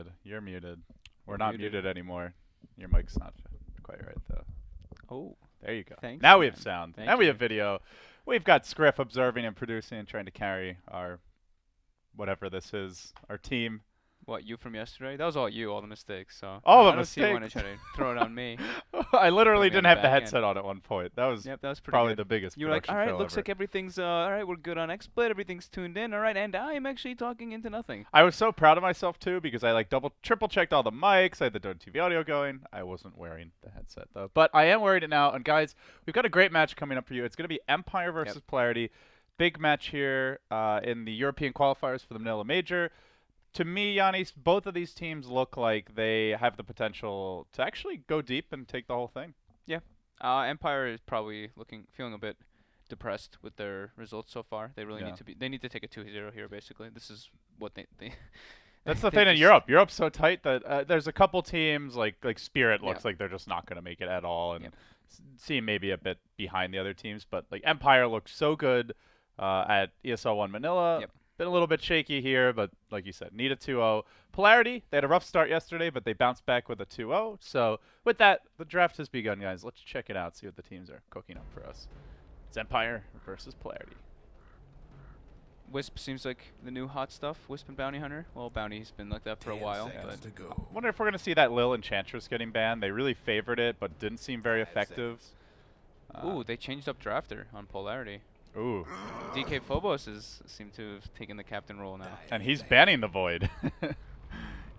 muted. You're muted. We're You're not muted. muted anymore. Your mic's not quite right though. Oh, There you go. thanks, Now we have man. sound. Thank And we you. have video. We've got Scriff observing and producing and trying to carry our whatever this is, our team. What, you from yesterday? That was all you, all the mistakes. So All I the don't see you want to mistakes. try to throw it on me. I literally Put me on didn't the have the back end. headset on at one point. That was Yep, that was pretty probably good. the biggest You were like, production all right, fail looks ever. like everything's all right. We're good on XSplit. Everything's tuned in. All right, and I am actually talking into nothing. I was so proud of myself too because I like triple checked all the mics. I had the TV audio going. I wasn't wearing the headset though, but I am wearing it now. And guys, we've got a great match coming up for you. It's going to be Empire versus Polarity. Big match here in the European qualifiers for the Manila Major. To me, Yannis, both of these teams look like they have the potential to actually go deep and take the whole thing. Yeah. Empire is probably feeling a bit depressed with their results so far. They really Yeah. need to be. They need to take a 2-0 here. Basically, this is what they. That's the they thing in just- Europe. Europe's so tight that there's a couple teams like Spirit looks Yeah. like they're just not going to make it at all, and Yep. seem maybe a bit behind the other teams. But like Empire looks so good at ESL One Manila. Yep. Been a little bit shaky here, but like you said, need a 2-0. Polarity, they had a rough start yesterday, but they bounced back with a 2-0. So with that, the draft has begun, guys. Let's check it out, see what the teams are cooking up for us. It's Empire versus Polarity. Wisp seems like the new hot stuff. Wisp and Bounty Hunter. Well, Bounty's been like that for a while. But I wonder if we're going to see that Lil Enchantress getting banned. They really favored it, but didn't seem very effective. ooh, they changed up Drafter on Polarity. Ooh. DK Phobos seem to have taken the captain role now. And he's banning the Void.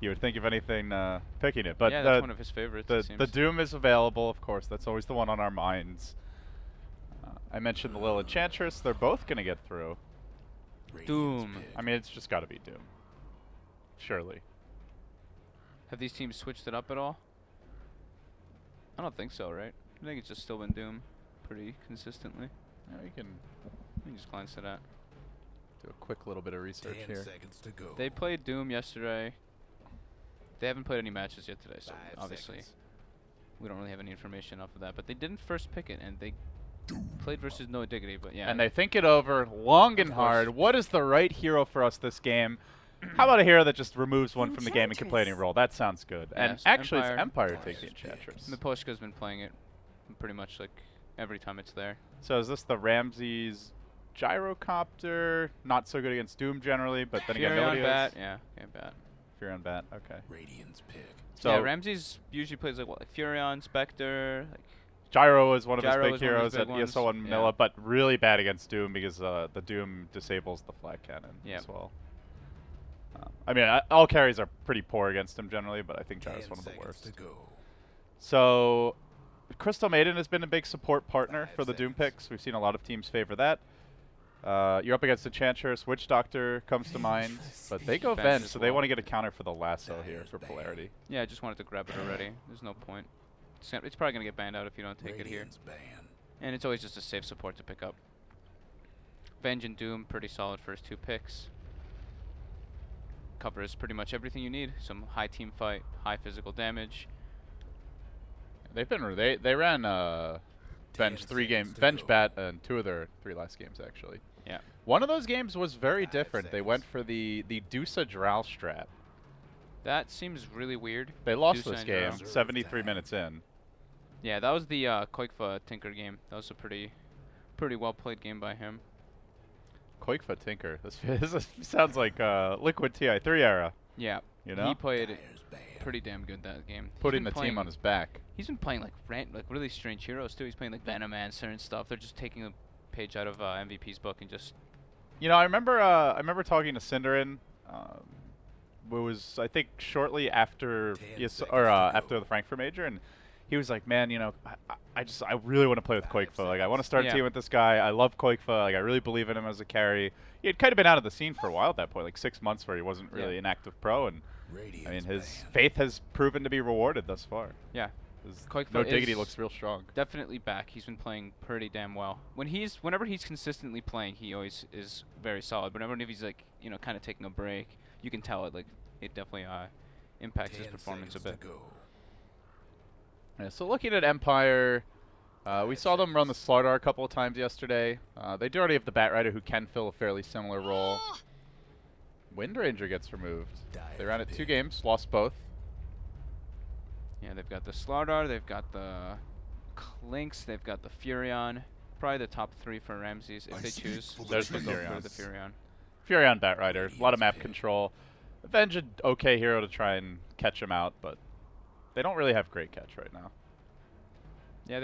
You would think, if anything, picking it. But yeah, that's one of his favorites. it seems. the Doom is available, of course. That's always the one on our minds. I mentioned the Lil Enchantress. They're both going to get through. Doom. I mean, it's just got to be Doom. Surely. Have these teams switched it up at all? I don't think so, right? I think it's just still been Doom pretty consistently. Yeah, we can Let me just glance at that. do a quick little bit of research here. They played Doom yesterday. They haven't played any matches yet today, so obviously we don't really have any information off of that. But they didn't first pick it, and they played versus No Diggity. But yeah, And they think it over long and hard. What is the right hero for us this game? How about a hero that just removes one from the game and can play any role? That sounds good. Yeah, And so actually, it's Empire Empire taking the Enchantress. Miposhka's been playing it pretty much like every time it's there. So is this the Ramses Gyrocopter? Not so good against Doom generally, but then again, Fury on nobody bat, is. yeah, bat. Fury on bat, okay. Radiant's pick. So yeah, Ramses usually plays like what, like Furion, Spectre. Like, Gyro is one of his Gyro big is one of heroes his at big ones, ESO and yeah. Manila, but really bad against Doom because the Doom disables the flag cannon Yep. as well. I mean, all carries are pretty poor against him generally, but I think Gyro's one of the worst. So, Crystal Maiden has been a big support partner for the Doom picks. We've seen a lot of teams favor that. You're up against Enchantress. Witch Doctor comes to mind, but they go Venge Venge, as so they well. want to get a counter for the lasso here for Polarity. yeah, I just wanted to grab it already. There's no point. It's probably gonna get banned out if you don't take it here. And it's always just a safe support to pick up. Venge and Doom, pretty solid first two picks. Covers pretty much everything you need. Some high team fight, high physical damage. They've been they ran Venge Venge Bat in 2 of their 3 last games actually. Yeah. One of those games was very different. They went for the Dusa Drow strat. That seems really weird. They lost Dusa this and game Drow. 73 minutes in. Yeah, that was the Koikfa Tinker game. That was a pretty well played game by him. Quakefoot Tinker. This sounds like Liquid TI3 era. Yeah. You know? He played pretty damn good that game. Putting the team on his back. He's been playing like really strange heroes too. He's playing like Venomancer and stuff. They're just taking a page out of MVP's book and just. You know, I remember talking to Cinderin. It was I think shortly after after the Frankfurt Major, and he was like, "Man, you know, I really want to play with Quakefoot. Like, I want to start a team with this guy. I love Quakefoot. Like, I really believe in him as a carry. He had kind of been out of the scene for a while at that point, like 6 months where he wasn't really an active pro, and I mean, his faith has proven to be rewarded thus far. Yeah. Quakefoot No Diggity is looks real strong. definitely back. He's been playing pretty damn well. Whenever he's consistently playing, he always is very solid. But whenever he's like, you know, kind of taking a break, you can tell it definitely impacts his performance a bit. Yeah, so looking at Empire, we saw them run the Slardar a couple of times yesterday. They do already have the Bat Rider who can fill a fairly similar role. Wind Ranger gets removed. They ran it 2 games, lost both. Yeah, they've got the Slardar, they've got the Clinks, they've got the Furion. Probably the top 3 for Ramses if they choose. There's the to go for Furions. the Furion. Furion Batrider, a lot of map control. Avenge an okay hero to try and catch him out, but they don't really have great catch right now. Yeah,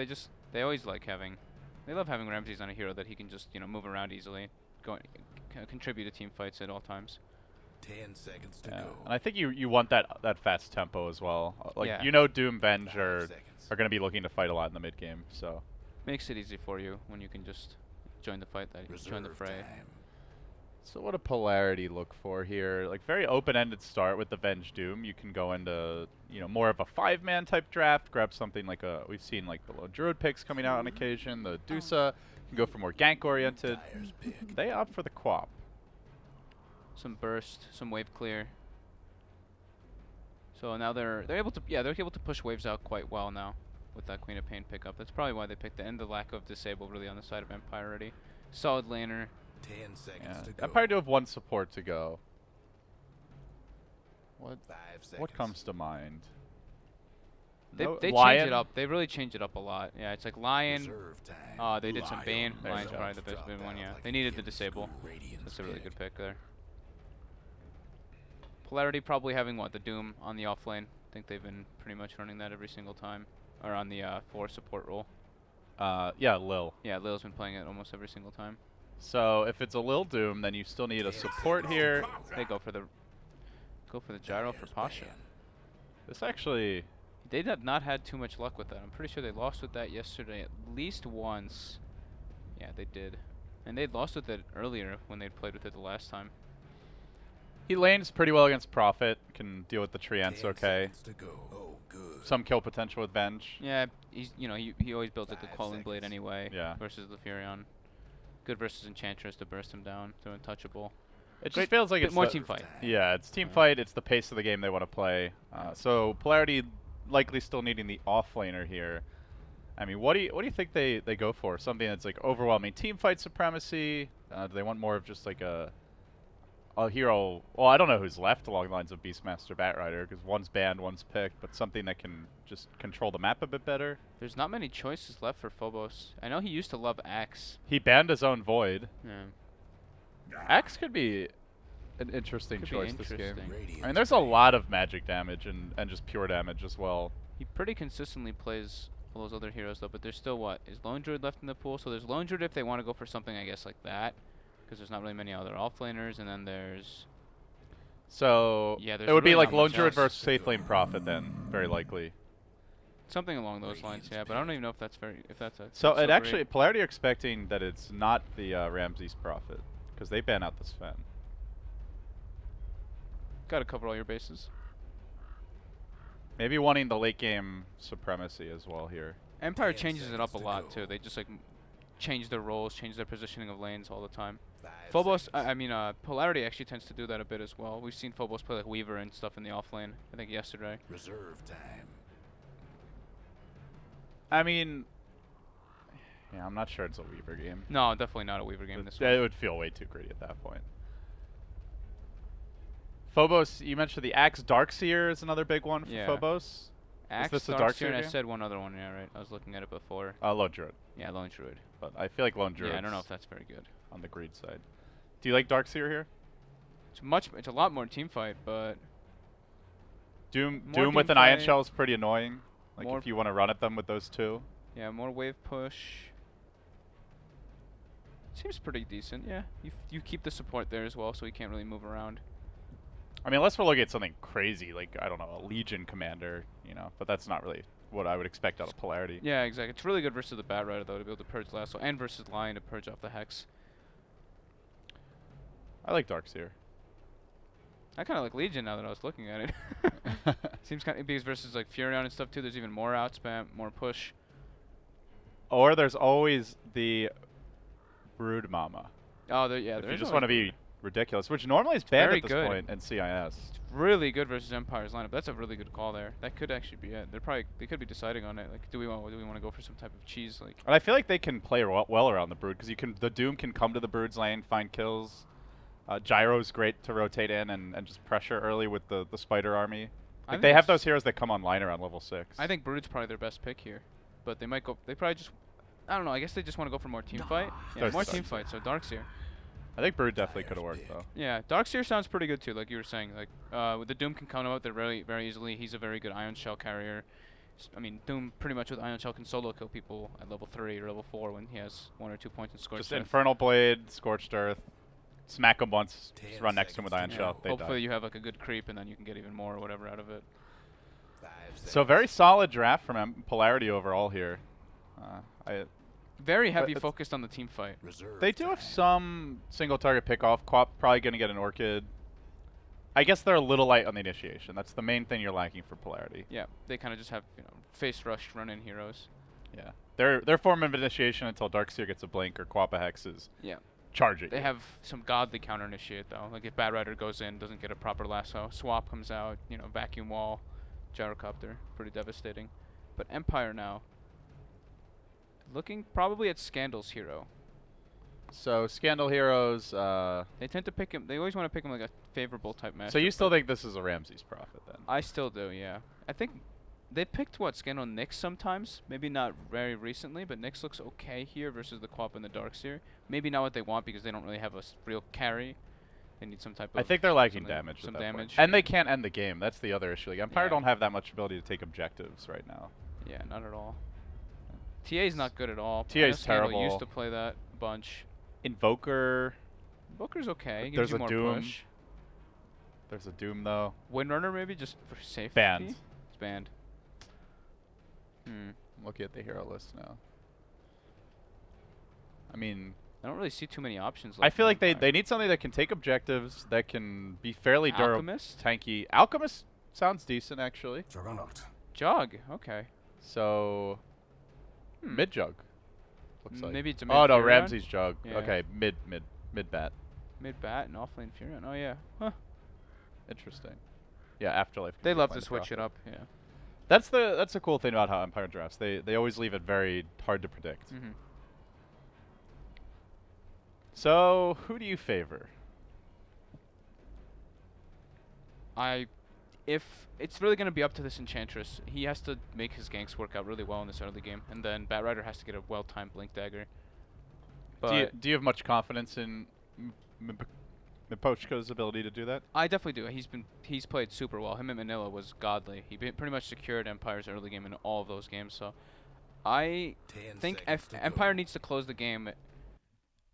they always like having, they love having Ramses on a hero that he can just, move around easily, contribute to team fights at all times. 10 seconds to Yeah. go. And I think you want that fast tempo as well. Like Yeah. Doom Venge 5 are seconds. going to be looking to fight a lot in the mid game, so Makes it easy for you when you can just join the fight, join the Reserve fray. time. So what a Polarity look for here? Like very open-ended start with the Venge Doom. You can go into more of a 5-man type draft. Grab something like we've seen like the Lone Druid picks coming out on occasion. The Dusa can go for more gank-oriented. Dyer's pick. They opt for the Quap. Some burst, some wave clear. So now they're able to push waves out quite well now with that Queen of Pain pickup. That's probably why they picked it, and the lack of disable really on the side of Empire already. Solid laner. 10 seconds Yeah. to go. Empire do have 1 support to go. What 5 seconds. what comes to mind? They No- change Lion? it up. They really change it up a lot. Yeah, it's like Lion. Reserve time. They did some Bane. There you Lion's go. probably the best bid one. Yeah, they needed the disable. That's a really good pick there. Polarity probably having the Doom on the off lane. I think they've been pretty much running that every single time, or on the 4 support role. Yeah, Lil. Yeah, Lil's been playing it almost every single time. So if it's a Lil Doom, then you still need a support here. They go for the gyro for Pasha. This actually, They have not had too much luck with that. I'm pretty sure they lost with that yesterday at least once. Yeah, they did. And they lost with it earlier when they played with it the last time. he lanes pretty well against Prophet. Can deal with the Treants 10 okay. seconds to go. Oh, good. Some kill potential with Venge. Yeah, he always builds at the 5 Quelling Blade seconds. anyway. Yeah. Versus the Furion. Good versus Enchantress to burst him down. So untouchable. It Great- just feels like bit it's more the- team fight. Yeah, it's team Yeah. fight. It's the pace of the game they want to play. So Polarity likely still needing the offlaner here. I mean, what do you think they go for? Something that's like overwhelming team fight supremacy? Do they want more of just like a hero? Well, I don't know who's left along the lines of Beastmaster Batrider because one's banned, one's picked, but something that can just control the map a bit better. There's not many choices left for Phobos. I know he used to love Axe. He banned his own Void. Yeah. Axe could be an interesting Could be choice this game. interesting. Radiant's I mean, there's a lot of magic damage and just pure damage as well. He pretty consistently plays all those other heroes though, but there's still is Lone Druid left in the pool? So there's Lone Druid if they want to go for something, I guess, like that. Because there's not really many other offlaners, and then there's... So Yeah, there's it would be really like not Lone much Druid else. versus Safe Lane Prophet then, very likely. Something along those lines, yeah, but I don't even know if that's So that's it actually, great. Polarity are expecting that it's not the Ramses Prophet, because they ban out the Sven. Gotta cover all your bases. Maybe wanting the late game supremacy as well here. Empire 10 changes it up a seconds to lot go. too. They just change their roles, change their positioning of lanes all the time. 5 Phobos, seconds. Polarity actually tends to do that a bit as well. We've seen Phobos play like Weaver and stuff in the off lane, I think yesterday. Reserve time. I mean, yeah, I'm not sure it's a Weaver game. No, definitely not a Weaver game this It one. would feel way too greedy at that point. Phobos, you mentioned the Axe Darkseer is another big one for Yeah. Phobos. Axe, this a Darkseer, Darkseer and I game? said one other one, yeah, right. I was looking at it before. Lone Druid, Yeah, Lone Druid. but I feel like Lone Druid. Yeah, I don't know if that's very good. on the greed side. Do you like Darkseer here? It's a lot more team fight, but Doom More Doom with team an Iron fight, Shell is pretty annoying. Like more if you want to run at them with those two. yeah, more wave push. Seems pretty decent, yeah. You keep the support there as well, so he can't really move around. I mean, unless we're looking at something crazy, like, I don't know, a Legion commander, but that's not really what I would expect out of Polarity. Yeah, exactly. It's really good versus the Batrider though to be able to purge Lasso, and versus Lion to purge off the Hex. I like Darkseer. I kind of like Legion now that I was looking at it. Seems kind of because versus like Furion and stuff too. There's even more outspam, more push. Or there's always the Brood Mama. Oh, yeah. If there you is just always want to be ridiculous, which normally is banned very at this good. point in CIS. It's really good versus Empire's lineup. That's a really good call there. That could actually be it. They could be deciding on it. Like, do we want to go for some type of cheese? Like, And I feel like they can play well around the Brood because the Doom can come to the Brood's lane, find kills. Gyro's great to rotate in and just pressure early with the spider army. I Like think they have that's- those heroes that come online around level 6. I think Brood's probably their best pick here, but they might go. They probably just. I don't know. I guess they just want to go for more team fight. Yeah, There's more the team Darkseer. fight. So Darkseer. I think Brood definitely could have worked though. Yeah, Darkseer sounds pretty good too. Like you were saying, like with the Doom can count him out there very easily. He's a very good Ion Shell carrier. I mean, Doom pretty much with Ion Shell can solo kill people at level 3 or level 4 when he has 1 or 2 points in Scorched Just Earth. Infernal Blade, Scorched Earth, smack them once, just 10 run next to him with Ion seconds Shell. to They Hopefully die. you have like a good creep and then you can get even more or whatever out of it. 5 So very solid draft from Polarity overall here. Very heavy it's- focused on the team fight. Reserve They do have time. some single target pickoff. Quap probably going to get an Orchid. I guess they're a little light on the initiation. That's the main thing you're lacking for Polarity. Yeah, they kind of just have face rush run in heroes. Yeah. Their form of initiation until Darkseer gets a blink or Quappa hexes. Yeah. Charge it. They have some godly counter initiate though. Like if Bad Rider goes in, doesn't get a proper lasso, swap comes out, vacuum wall, gyrocopter, pretty devastating. But Empire now, looking probably at Scandal's hero. So Scandal heroes. They tend to pick him. They always want to pick him like a favorable type match. So you still think this is a Ramses Prophet then? I still do, yeah. I think they picked Scandal Nyx sometimes. Maybe not very recently, but Nyx looks okay here versus the Quap and the Darkseer. Maybe not what they want because they don't really have a real carry. They need some type of. I think they're lacking something- damage. Some at that point. damage. And they can't end the game. That's the other issue. Like Empire Yeah. don't have that much ability to take objectives right now. Yeah, not at all. TA's not good at all. TA's I know Scandal terrible. Used to play that a bunch. Invoker. Booker's okay. There's Gives you a more Doom. push. There's a Doom though. Windrunner maybe just for safety. Banned. It's banned. I'm looking at the hero list now. I mean, I don't really see too many options. I feel in like they Empire. need something that can take objectives, that can be fairly durable, Alchemist? tanky. Alchemist sounds decent actually. Juggernaut. Jug. Okay. So mid jug. Looks like. Maybe it's a Oh no, mid-Furion? Ramses jug. Yeah. Okay, mid bat. Mid bat and offlane Furion. Oh yeah. Huh. Interesting. Yeah, Afterlife. They can love play to the switch it Prophet. up. Yeah. That's the cool thing about how Empire drafts. They always leave it very hard to predict. Mhm. So who do you favor? If it's really gonna be up to this Enchantress, he has to make his ganks work out really well in this early game, and then Bat Rider has to get a well-timed Blink Dagger. But Do you have much confidence in Mipochka's ability to do that? I definitely do. He's played super well. Him in Manila was godly. He pretty much secured Empire's early game in all of those games. So I 10 think seconds to Empire go. needs to close the game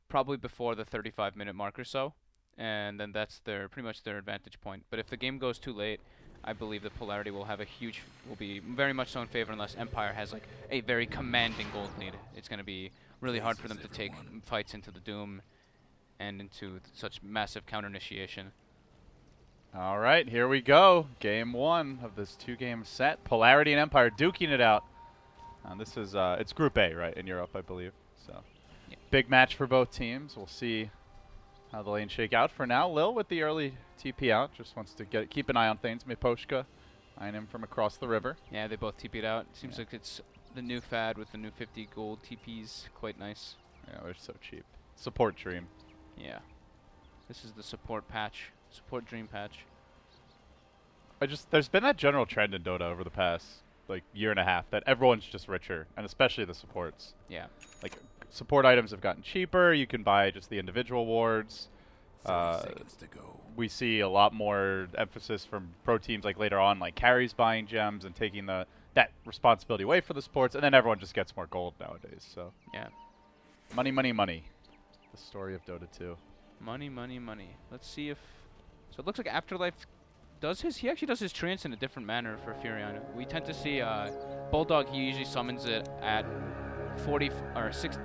probably before the 35-minute mark or so, and then that's pretty much their advantage point. But if the game goes too late, I believe that Polarity will be very much so in favor unless Empire has like a very commanding gold lead. It's going to be really hard for them to take fights into the Doom and into such massive counter initiation. All right, here we go. Game 1 of this 2-game set. Polarity and Empire duking it out. This is it's Group A, right, in Europe, I believe. So Yeah. big match for both teams. We'll see how the lanes shake out. For now, Lil with the early TP out just wants to keep an eye on things. Mipochka eyeing him from across the river. Yeah, they both TP'd out. Seems Yeah. like it's the new fad with the new 50 gold TPs. Quite nice. Yeah, they're so cheap. Support Dream. Yeah. This is the support patch. Support dream patch. There's been that general trend in Dota over the past year and a half that everyone's just richer, and especially the supports. Yeah. Like support items have gotten cheaper. You can buy just the individual wards. 30 seconds to go. We see a lot more emphasis from pro teams later on, like carries buying gems and taking that responsibility away for the supports, and then everyone just gets more gold nowadays. So Yeah. money, money, money. The story of Dota 2. Money, money, money. Let's see if... So it looks like Afterlife he actually does his trance in a different manner for Furion. We tend to see Bulldog, he usually summons it at 40 or 6...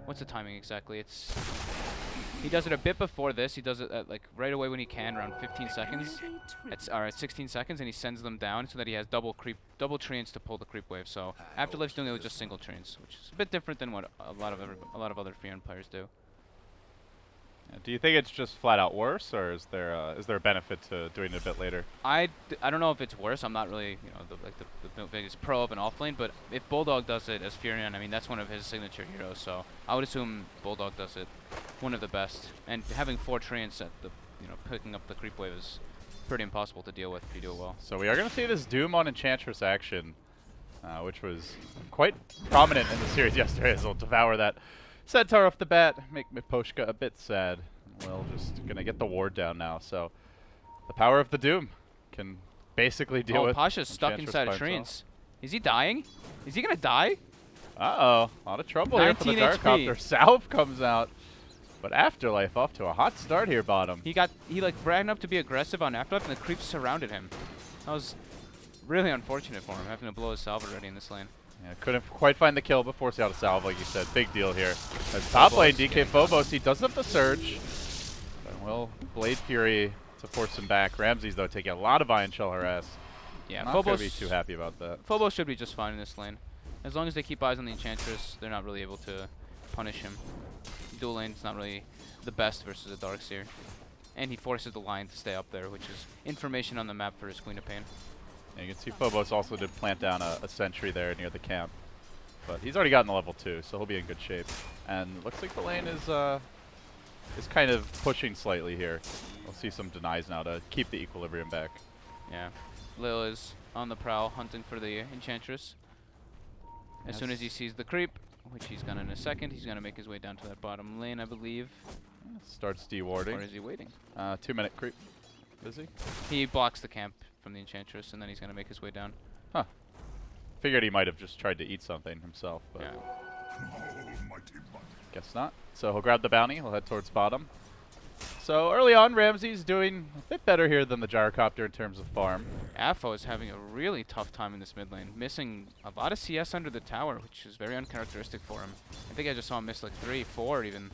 What's the timing exactly? He does it a bit before this. He does it at right away when he can, around 15 seconds. At 16 seconds, and he sends them down so that he has double treants to pull the creep wave. So Afterlife's doing it with just single treants, which is a bit different than what a lot of other Furion players do. Do you think it's just flat out worse, or is there a benefit to doing it a bit later? I don't know if it's worse. I'm not really, the biggest pro of an offlane, but if Bulldog does it as Furion, I mean, that's one of his signature heroes, so I would assume Bulldog does it one of the best. And having 4 treants at the, picking up the creep wave is pretty impossible to deal with if you do it well. So we are going to see this Doom on Enchantress action, which was quite prominent in the series yesterday, as we'll devour that Centaur off the bat, make Miposhka a bit sad. Well, just going to get the ward down now, so the power of the Doom can basically deal with Pasha's stuck Enchantress inside by of himself. treants. Is he dying? Is he going to die? Uh-oh, a lot of trouble here for the 19 HP. Gyrocopter. Salve comes out, but Afterlife off to a hot start here, bottom. He like ran up to be aggressive on Afterlife, and the creeps surrounded him. That was really unfortunate for him, having to blow his salve already in this lane. Yeah, couldn't quite find the kill, but forced out a salve, like you said. Big deal here. As top lane, DK Phobos, he does have the surge. But will Blade Fury to force him back. Ramses, though, taking a lot of Iron Shell harass. Yeah, Not Phobos going to be too happy about that. Phobos should be just fine in this lane. As long as they keep eyes on the Enchantress, they're not really able to punish him. Dual lane's not really the best versus a Darkseer. And he forces the line to stay up there, which is information on the map for his Queen of Pain. Yeah, you can see Phobos also did plant down a sentry there near the camp. But he's already gotten the level 2, so he'll be in good shape. And looks like the lane is kind of pushing slightly here. We'll see some denies now to keep the equilibrium back. Yeah. Lil is on the prowl, hunting for the Enchantress. As soon as he sees the creep, which he's gonna in a second, he's gonna make his way down to that bottom lane, I believe. Starts dewarding. Or is he waiting? 2-minute creep. Is he? He blocks the camp from the Enchantress, and then he's gonna make his way down. Huh. Figured he might have just tried to eat something himself, but Yeah. guess not. So he'll grab the bounty. He'll head towards bottom. So early on, Ramsey's doing a bit better here than the Gyrocopter in terms of farm. Afo is having a really tough time in this mid lane, missing a lot of CS under the tower, which is very uncharacteristic for him. I think I just saw him miss like 3, 4 even.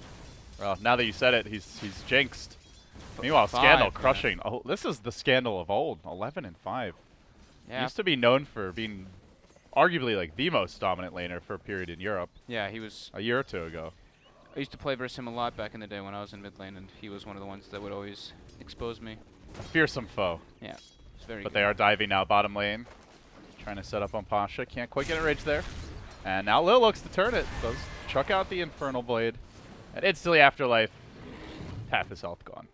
Well, now that you said it, he's jinxed. Meanwhile, 5, Scandal yeah. crushing. Oh, this is the Scandal of old. 11 and 5. Yeah, Used to be known for being arguably like the most dominant laner for a period in Europe yeah, he was. a year or two ago. I used to play versus him a lot back in the day when I was in mid lane, and he was one of the ones that would always expose me. A fearsome foe. Yeah, it's very But good. they are diving now bottom lane. Trying to set up on Pasha. Can't quite get a rage there. And now Lil looks to turn it. Does chuck out the Infernal Blade. And instantly Afterlife, half his health gone.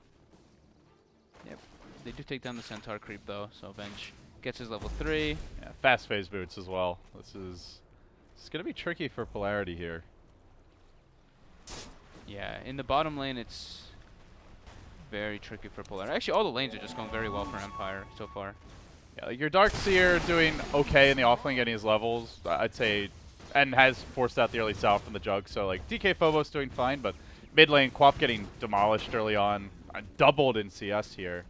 Yep. They do take down the Centaur creep though, so Venge gets his level 3. Yeah, fast phase boots as well. This is going to be tricky for Polarity here. Yeah, in the bottom lane it's very tricky for Polar. Actually, all the lanes are just going very well for Empire so far. Yeah, like your Darkseer doing okay in the offlane, getting his levels, I'd say, and has forced out the early south from the jug. So like DK Phobos doing fine, but mid lane Quap getting demolished early on, doubled in CS here,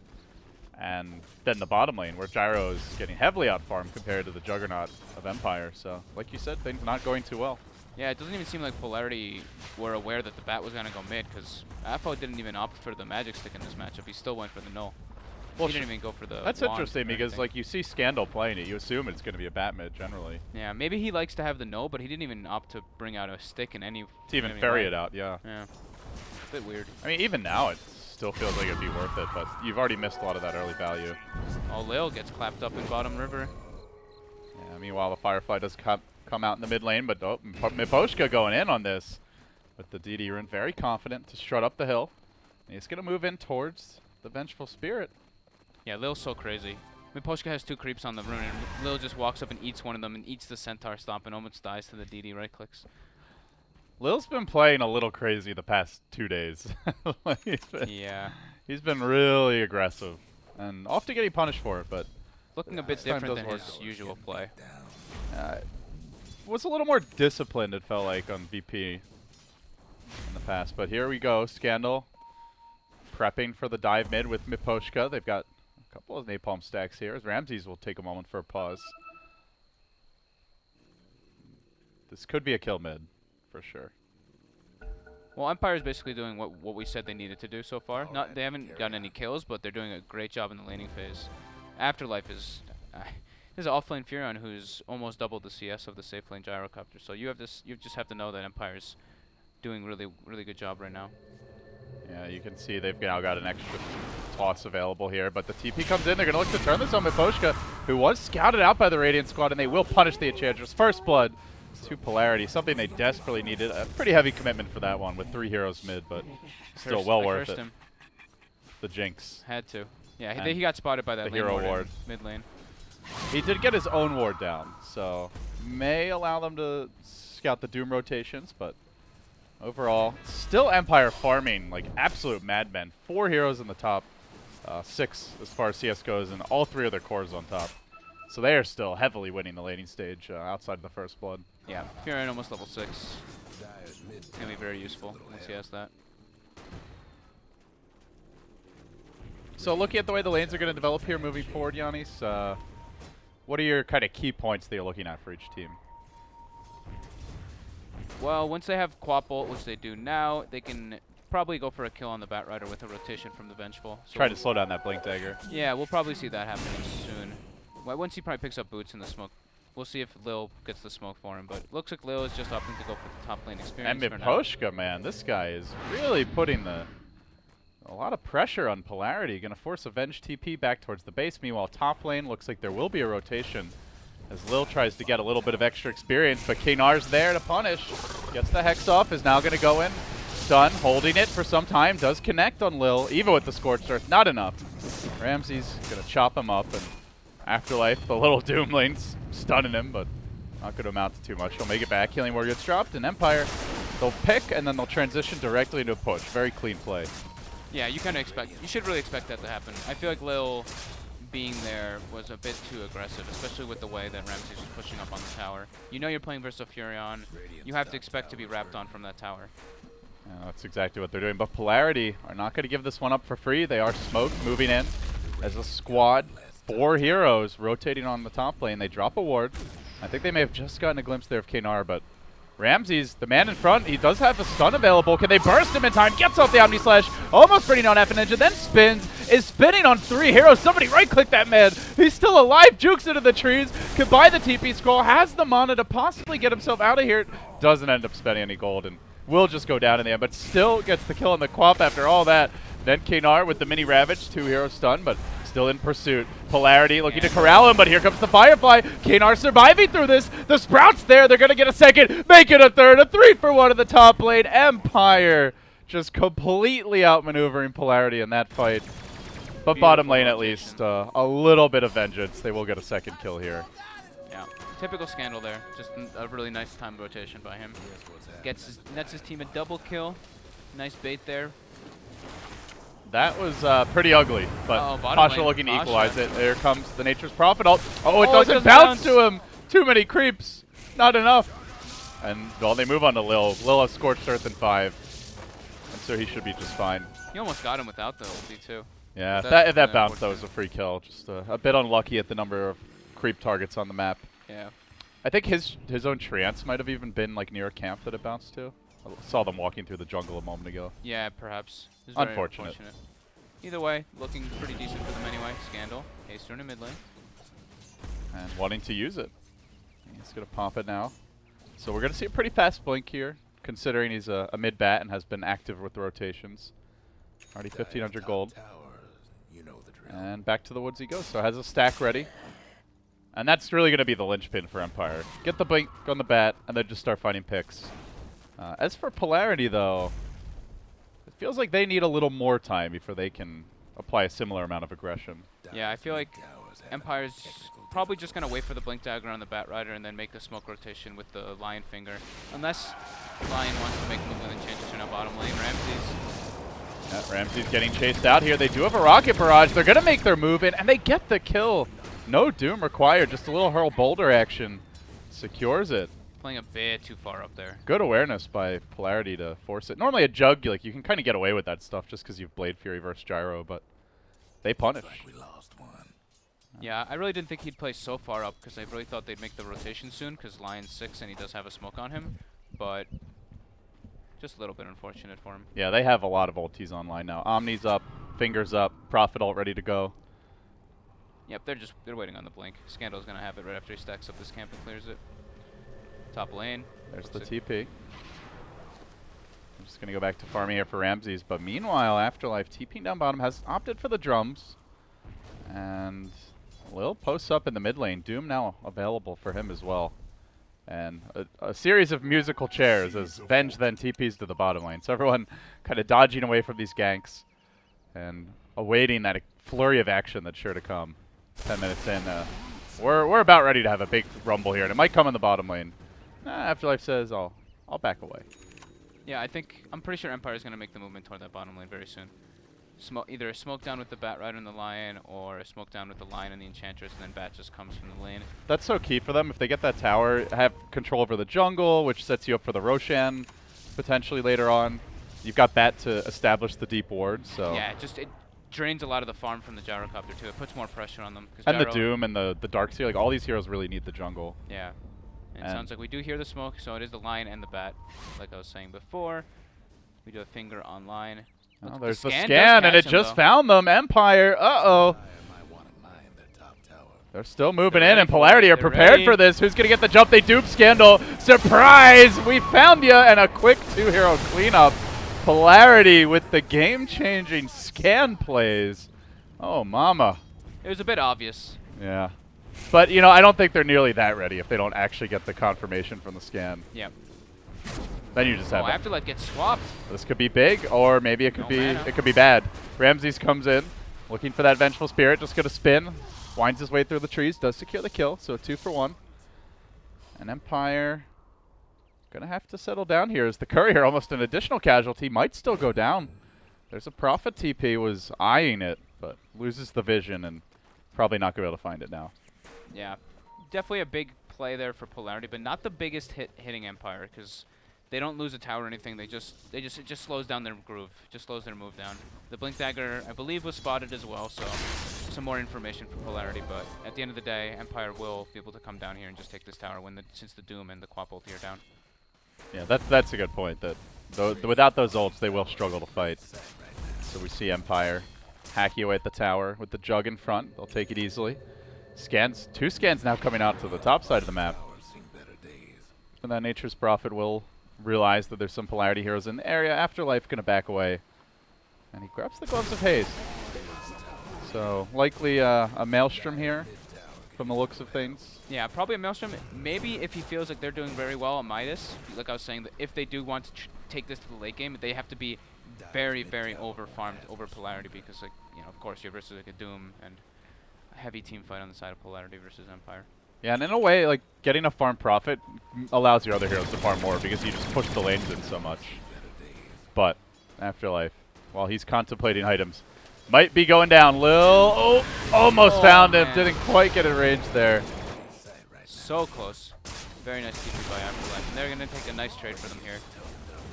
and then the bottom lane where Gyro is getting heavily out farmed compared to the juggernaut of Empire. So like you said, things not going too well. Yeah, it doesn't even seem like Polarity were aware that the bat was going to go mid, because Afo didn't even opt for the magic stick in this matchup. He still went for the null. Well, He didn't even go for the That's wand interesting or because anything. like you see Scandal playing it, you assume it's going to be a bat mid generally. Yeah, maybe he likes to have the null, but he didn't even opt to bring out a stick in any. To even any ferry way. it out, yeah. Yeah, a bit weird. I mean, even now it still feels like it'd be worth it, but you've already missed a lot of that early value. Oh, Lil gets clapped up in bottom river. Yeah, meanwhile, the Firefly does come out in the mid lane, but oh, Miposhka going in on this. With the DD rune, very confident to strut up the hill. And he's going to move in towards the Vengeful Spirit. Yeah, Lil's so crazy. Miposhka has 2 creeps on the rune, and Lil just walks up and eats one of them and eats the Centaur stomp and almost dies to the DD right clicks. Lil's been playing a little crazy the past 2 days. Like, Yeah. he's been really aggressive and often getting punished for it, but Looking a bit This time different does than work. his usual play. was a little more disciplined, it felt like, on VP in the past. But here we go, Scandal prepping for the dive mid with Miposhka. They've got a couple of napalm stacks here, as Ramses will take a moment for a pause. This could be a kill mid, for sure. Well, Empire's basically doing what we said they needed to do so far. They haven't gotten any kills, but they're doing a great job in the laning phase. Afterlife is there's an offlane Furion who's almost doubled the CS of the safe lane Gyrocopter. So you just have to know that Empire's doing really good job right now. Yeah, you can see they've now got an extra toss available here, but the TP comes in. They're going to look to turn this on Miposhka, who was scouted out by the Radiant squad, and they will punish the Enchantress. First blood to Polarity, something they desperately needed. A pretty heavy commitment for that one with 3 heroes mid, but still well worth it. Him. The Jinx. Had to. Yeah, And he got spotted by that the lane hero ward. mid lane. He did get his own ward down, so may allow them to scout the Doom rotations, but overall, still Empire farming like absolute madmen. 4 heroes in the top, 6 as far as CS goes, and all 3 of their cores on top. So they are still heavily winning the laning stage outside the first blood. Yeah, Fury almost level 6. It's going to be very useful once he has that. So looking at the way the lanes are going to develop here moving forward, Giannis, what are your kind of key points that you're looking at for each team? Well, once they have Quap Bolt, which they do now, they can probably go for a kill on the Batrider with a rotation from the Vengeful. So Try to slow down that Blink Dagger. yeah, we'll probably see that happening soon. Well, once he probably picks up Boots in the smoke, we'll see if Lil gets the smoke for him. But it looks like Lil is just opting to go for the top lane experience And for now. Miposhka, man, this guy is really putting a lot of pressure on Polarity. Going to force Avenge TP back towards the base. Meanwhile, top lane looks like there will be a rotation as Lil tries to get a little bit of extra experience, but Knar's there to punish. Gets the Hex off, is now going to go in. Stun, holding it for some time, does connect on Lil, even with the Scorched Earth, not enough. Ramsey's going to chop him up, and Afterlife, the little Doom lane's stunning him, but not going to amount to too much. He'll make it back, Healing Ward gets dropped, and Empire, they'll pick, and then they'll transition directly into a push. Very clean play. Yeah, you kind of you should really expect that to happen. I feel like Lil being there was a bit too aggressive, especially with the way that Ramses was pushing up on the tower. You know you're playing versus a Furion. You have to expect to be wrapped on from that tower. That's exactly what they're doing. But Polarity are not going to give this one up for free. They are smoked, moving in as a squad. 4 heroes rotating on the top lane. They drop a ward. I think they may have just gotten a glimpse there of Knar, but Ramses, the man in front, he does have a stun available. Can they burst him in time? Gets off the Omni Slash, almost bringing on F and Ninja, then spins, is spinning on 3 heroes. Somebody right-click that man. He's still alive, jukes into the trees, can buy the TP scroll, has the mana to possibly get himself out of here. Doesn't end up spending any gold, and will just go down in the end, but still gets the kill on the Quap after all that. Then Knar with the mini Ravage, 2 heroes stun, but still in pursuit. Polarity looking to corral him, but here comes the Firefly. Knar surviving through this. The Sprout's there. They're going to get a second, make it a third, a 3 for 1 in the top lane. Empire just completely outmaneuvering Polarity in that fight. But Beautiful bottom lane at rotation. least, a little bit of vengeance. They will get a second kill here. Yeah, typical Scandal there. Just a really nice time rotation by him. Nets his team a double kill. Nice bait there. That was pretty ugly, but Pasha looking to equalize it. There comes the Nature's Prophet ult. Oh, it doesn't bounce to him. Too many creeps. Not enough. And, well, they move on to Lil. Lil has Scorched Earth in 5. And so he should be just fine. He almost got him without the ulti, too. Yeah, if that bounced, that was a free kill. Just a bit unlucky at the number of creep targets on the map. Yeah. I think his own Trance might have even been like near a camp that it bounced to. I saw them walking through the jungle a moment ago. Yeah, perhaps. Unfortunate. Either way, looking pretty decent for them anyway. Scandal, Haster in the mid lane. And wanting to use it. He's going to pop it now. So we're going to see a pretty fast blink here, considering he's a mid-bat and has been active with the rotations. Already 1,500 gold. And back to the woods he goes. So has a stack ready. And that's really going to be the linchpin for Empire. Get the blink on the bat, and then just start finding picks. As for Polarity, though, it feels like they need a little more time before they can apply a similar amount of aggression. Yeah, I feel like Empire's probably just going to wait for the Blink Dagger on the Batrider and then make the smoke rotation with the Lion Finger. Unless Lion wants to make a move with Enchantress in our bottom lane. Ramsey's getting chased out here. They do have a Rocket Barrage. They're going to make their move in, and they get the kill. No Doom required, just a little Hurl Boulder action. Secures it. Playing a bit too far up there. Good awareness by Polarity to force it. Normally a Jug, like you can kind of get away with that stuff just because you've Blade Fury versus Gyro, but they punish. Yeah, I really didn't think he'd play so far up because I really thought they'd make the rotation soon because Lion's 6 and he does have a smoke on him, but just a little bit unfortunate for him. Yeah, they have a lot of ultis online now. Omni's up, Fingers up, Prophet ult ready to go. Yep, they're waiting on the blink. Scandal's gonna have it right after he stacks up this camp and clears it. Top lane. There's the TP. Just going to go back to farming here for Ramses. But meanwhile, Afterlife TPing down bottom has opted for the drums. And Lil posts up in the mid lane. Doom now available for him as well. And a series of musical chairs as Venge then TPs to the bottom lane. So everyone kind of dodging away from these ganks and awaiting that flurry of action that's sure to come. 10 minutes in, we're about ready to have a big rumble here, and it might come in the bottom lane. Afterlife says, I'll back away. Yeah, I'm pretty sure Empire is going to make the movement toward that bottom lane very soon. Either a smoke down with the Bat Rider and the Lion, or a smoke down with the Lion and the Enchantress, and then Bat just comes from the lane. That's so key for them. If they get that tower, have control over the jungle, which sets you up for the Roshan potentially later on. You've got Bat to establish the deep ward, so... Yeah, it drains a lot of the farm from the Gyrocopter, too. It puts more pressure on them. And the Doom and the Darkseer, like, all these heroes really need the jungle. Yeah. And it sounds like we do hear the smoke, so it is the Lion and the Bat, like I was saying before. We do a finger on Line. Oh, there's the scan, and it just found them. Empire, uh-oh. They're still moving in, and Polarity are prepared for this. Who's going to get the jump? They dupe Scandal. Surprise! We found ya! And a quick two-hero cleanup. Polarity with the game-changing scan plays. Oh, mama. It was a bit obvious. Yeah. But, you know, I don't think they're nearly that ready if they don't actually get the confirmation from the scan. Yep. Then you just have Afterlife gets swapped. This could be big, or maybe it could be bad. Ramses comes in, looking for that Vengeful Spirit, just gonna spin, winds his way through the trees, does secure the kill, so 2 for 1. And Empire gonna have to settle down here as the Courier, almost an additional casualty, might still go down. There's a Prophet TP, was eyeing it, but loses the vision and probably not gonna be able to find it now. Yeah, definitely a big play there for Polarity, but not the biggest hitting Empire, because they don't lose a tower or anything. It just slows down their groove, just slows their move down. The Blink Dagger, I believe, was spotted as well, so some more information for Polarity. But at the end of the day, Empire will be able to come down here and just take this tower since the Doom and the Quap ulti are down. Yeah, that's a good point. That without those ults, they will struggle to fight. So we see Empire hacking away at the tower with the Jug in front. They'll take it easily. Scans, 2 scans now coming out to the top side of the map. And that Nature's Prophet will realize that there's some Polarity heroes in the area. Afterlife gonna back away. And he grabs the Gloves of Haste. So likely a Maelstrom here from the looks of things. Yeah, probably a Maelstrom. Maybe if he feels like they're doing very well on Midas, like I was saying, that if they do want to take this to the late game, they have to be very, very over-farmed over Polarity because, like, you know, of course, you're versus like a Doom and a heavy team fight on the side of Polarity versus Empire. Yeah, and in a way, like, getting a farm Prophet allows your other heroes to farm more because you just push the lanes in so much. But Afterlife, while he's contemplating items, might be going down. Lil, almost found him. Didn't quite get in range there. So close. Very nice TP by Afterlife. And they're going to take a nice trade for them here.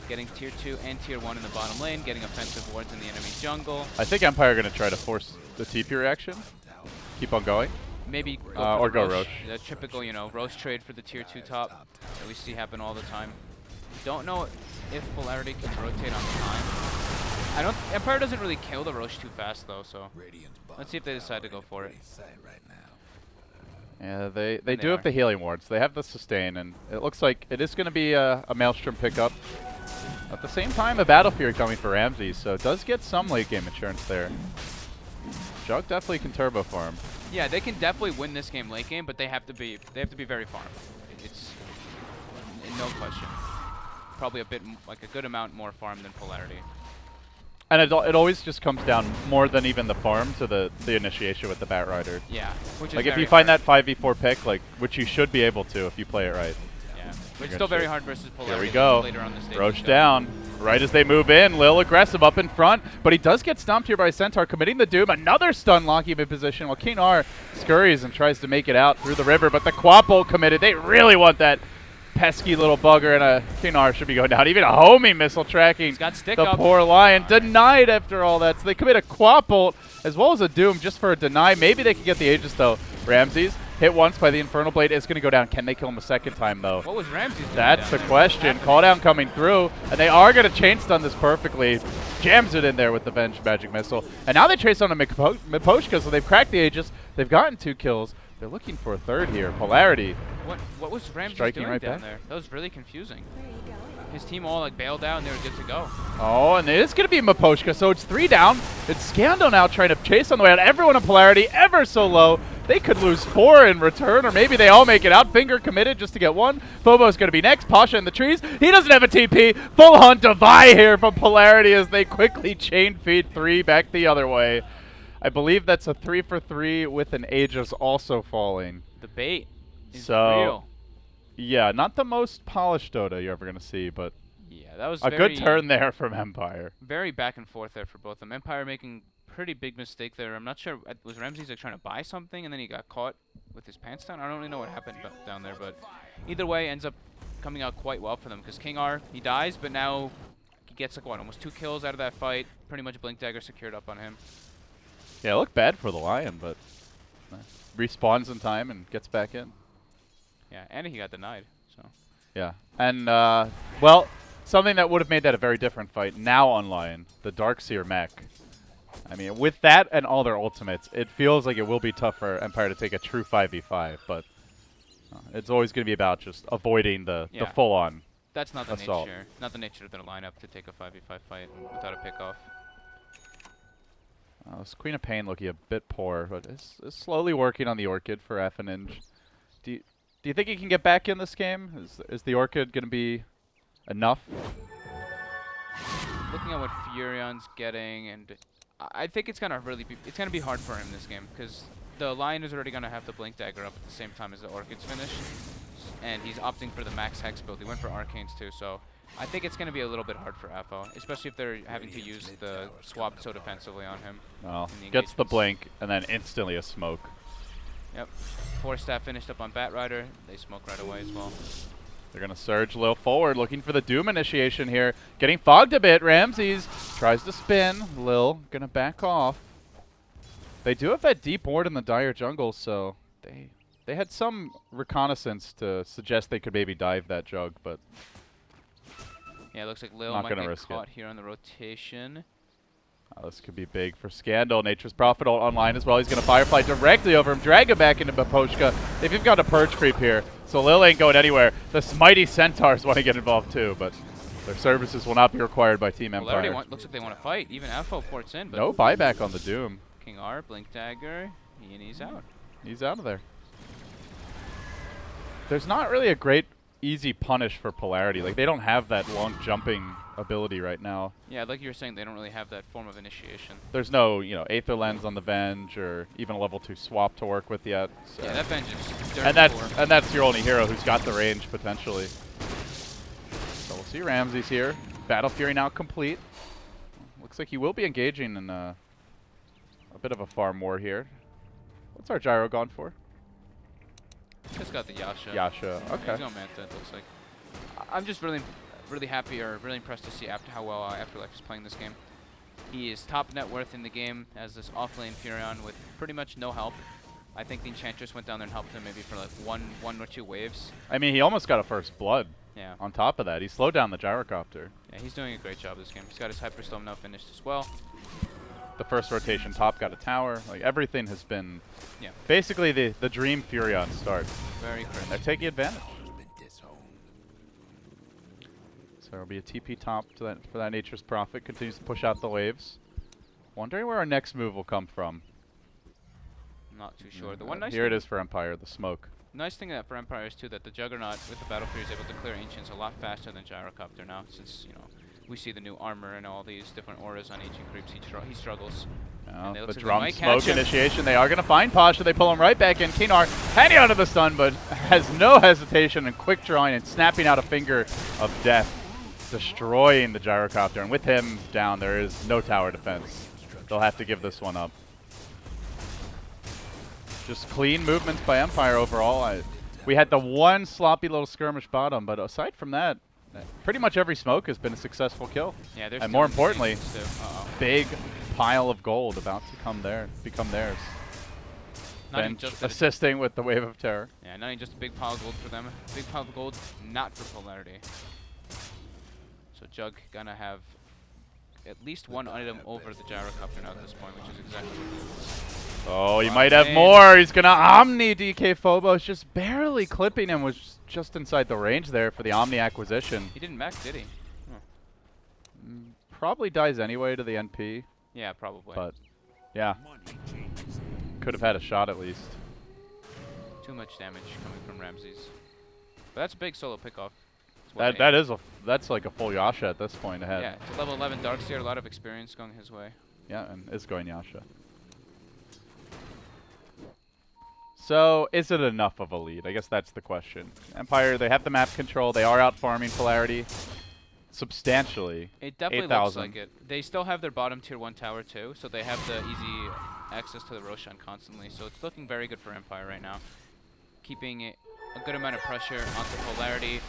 Getting tier 2 and tier 1 in the bottom lane, getting offensive wards in the enemy jungle. I think Empire are going to try to force the TP reaction. Keep on going. Maybe go go Roche. The typical, you know, Roche trade for the tier 2 top that we see happen all the time. Don't know if Polarity can rotate on time. Empire doesn't really kill the Roche too fast though, so let's see if they decide to go for it. Yeah, they do have the healing wards. They have the sustain, and it looks like it is going to be a Maelstrom pickup. At the same time, a Battle Fury coming for Ramses, so it does get some late game insurance there. Jug definitely can turbo farm. Yeah, they can definitely win this game late game, but they have to be very farm. It's no question. Probably a good amount more farm than Polarity. And it always just comes down more than even the farm to the initiation with the Bat Rider. Yeah, which is like if you find that 5v4 pick, like which you should be able to if you play it right. Yeah, but it's still very hard versus Polarity. Here we go. Later on the stage. Roche down. Right as they move in, Lil aggressive up in front, but he does get stomped here by Centaur, committing the Doom. Another stun locking him in position while Kinar scurries and tries to make it out through the river, but the Quapple committed. They really want that pesky little bugger, and a Kinar should be going down. Even a homing missile tracking. He's got stick the up. Poor Lion. Denied after all that, so they commit a Quapple as well as a Doom just for a deny. Maybe they can get the Aegis though. Ramses hit once by the Infernal Blade. Is going to go down. Can they kill him a second time though? What was Ramses doing? That's the question. Call down coming through, and they are going to chain stun this perfectly. Jams it in there with the Venge Magic Missile. And now they trace on a Miposhka, so they've cracked the Aegis. They've gotten 2 kills. They're looking for a third here. Polarity. What was Ramses striking doing right down back there? That was really confusing. his team all like bailed out and they were good to go. Oh, and it is going to be Miposhka, so it's 3 down. It's Scandal now trying to chase on the way out. Everyone in Polarity ever so low. They could lose 4 in return, or maybe they all make it out. Finger committed just to get 1. Bobo's going to be next. Pasha in the trees. He doesn't have a TP. Full on Divide here from Polarity as they quickly chain feed 3 back the other way. I believe that's a 3 for 3 with an Aegis also falling. The bait is So, real. Yeah, not the most polished Dota you're ever going to see, but Yeah, that was a good turn there from Empire. Very back and forth there for both of them. Empire making pretty big mistake there. I'm not sure. Was Ramses like trying to buy something and then he got caught with his pants down? I don't really know what happened down there, but either way, ends up coming out quite well for them because King R, he dies, but now he gets like what, almost 2 kills out of that fight. Pretty much Blink Dagger secured up on him. Yeah, it looked bad for the Lion, but respawns in time and gets back in. Yeah, and he got denied. So yeah, and well, something that would have made that a very different fight now on Lion, the Darkseer mech. I mean, with that and all their ultimates, it feels like it will be tough for Empire to take a true 5v5, but it's always going to be about just avoiding the full-on that's not the assault. not the nature of their lineup to take a 5v5 fight without a pickoff. This Queen of Pain looking a bit poor, but is slowly working on the Orchid for Affininge. Do you think he can get back in this game? Is the Orchid going to be enough? Looking at what Furion's getting, and I think it's gonna be hard for him this game because the Lion is already gonna have the Blink Dagger up at the same time as the Orchid's finished, and he's opting for the max Hex build. He went for Arcanes too, so I think it's gonna be a little bit hard for FO, especially if they're having to use the swap so defensively on him. Well, gets the blink and then instantly a smoke. Yep. 4-staff finished up on Batrider. They smoke right away as well. They're going to surge Lil forward, looking for the Doom initiation here. Getting fogged a bit. Ramses tries to spin. Lil going to back off. They do have that deep ward in the Dire jungle, so they had some reconnaissance to suggest they could maybe dive that jug, but yeah, it looks like Lil not might gonna get risk caught it. here on the rotation. This could be big for Scandal. Nature's Prophet online as well. He's going to Firefly directly over him, drag him back into Miposhka. They've even got a Purge creep here, so Lil ain't going anywhere. The Mighty Centaurs want to get involved too, but their services will not be required by Team Empire. Polarity looks like they want to fight. Even FO ports in, but no buyback on the Doom. King R, Blink Dagger, and he's out. He's out of there. There's not really a great easy punish for Polarity. Like, they don't have that long jumping ability right now. Yeah, like you were saying, they don't really have that form of initiation. There's no, Aether Lens on the Venge or even a level 2 swap to work with yet. So. Yeah, that Venge is dirty. And that's your only hero who's got the range potentially. So we'll see Ramses here. Battle Fury now complete. Looks like he will be engaging in a bit of a farm war here. What's our Gyro gone for? Just got the Yasha. Yasha, okay. He's going Manta, it looks like. I'm just really happy or really impressed to see how well Afterlife is playing this game. He is top net worth in the game as this offlane Furion with pretty much no help. I think the Enchantress went down there and helped him maybe for like one or two waves. I mean, he almost got a first blood. Yeah. On top of that, he slowed down the Gyrocopter. Yeah, he's doing a great job this game. He's got his Hyperstorm now finished as well. The first rotation top got a tower. Like, everything has been basically the dream Furion start. Very crisp. They're taking advantage. So there'll be a TP top to for that Nature's Prophet. Continues to push out the waves. Wondering where our next move will come from. Not too sure. The one nice here it is for Empire, the smoke. Nice thing for Empire is too that the Juggernaut with the Battle Fury is able to clear Ancients a lot faster than Gyrocopter now, since we see the new armor and all these different auras on Ancient Creeps. He struggles. The drum smoke initiation. They are going to find Pasha. They pull him right back in. Kinar hanging out of the stun, but has no hesitation and quick drawing and snapping out a finger of death, destroying the Gyrocopter. And with him down, there is no tower defense. They'll have to give this one up. Just clean movements by Empire overall. We had the one sloppy little skirmish bottom, but aside from that, pretty much every smoke has been a successful kill. Yeah, and more importantly, big pile of gold about to become theirs. Assisting with the Wave of Terror. Yeah, not even just a big pile of gold for them. Big pile of gold, not for Polarity. So Jug gonna have at least one item over the Gyrocopter now at this point, which is exactly what he needs. Oh, he Wow, might have man. more. He's going to Omni DK Phobos, just barely clipping him, was just inside the range there for the Omni acquisition. He didn't mech, did he? Huh. Probably dies anyway to the NP, Yeah, probably. but yeah, could have had a shot at least. Too much damage coming from Ramses. But that's a big solo pickoff. That's like a full Yasha at this point ahead. Yeah, it's a level 11 Darkseer, a lot of experience going his way. Yeah, and it's going Yasha. So, is it enough of a lead? I guess that's the question. Empire, they have the map control. They are out farming Polarity substantially. It definitely 8,000. looks like it. They still have their bottom tier 1 tower too, so they have the easy access to the Roshan constantly. So it's looking very good for Empire right now. Keeping it a good amount of pressure onto Polarity.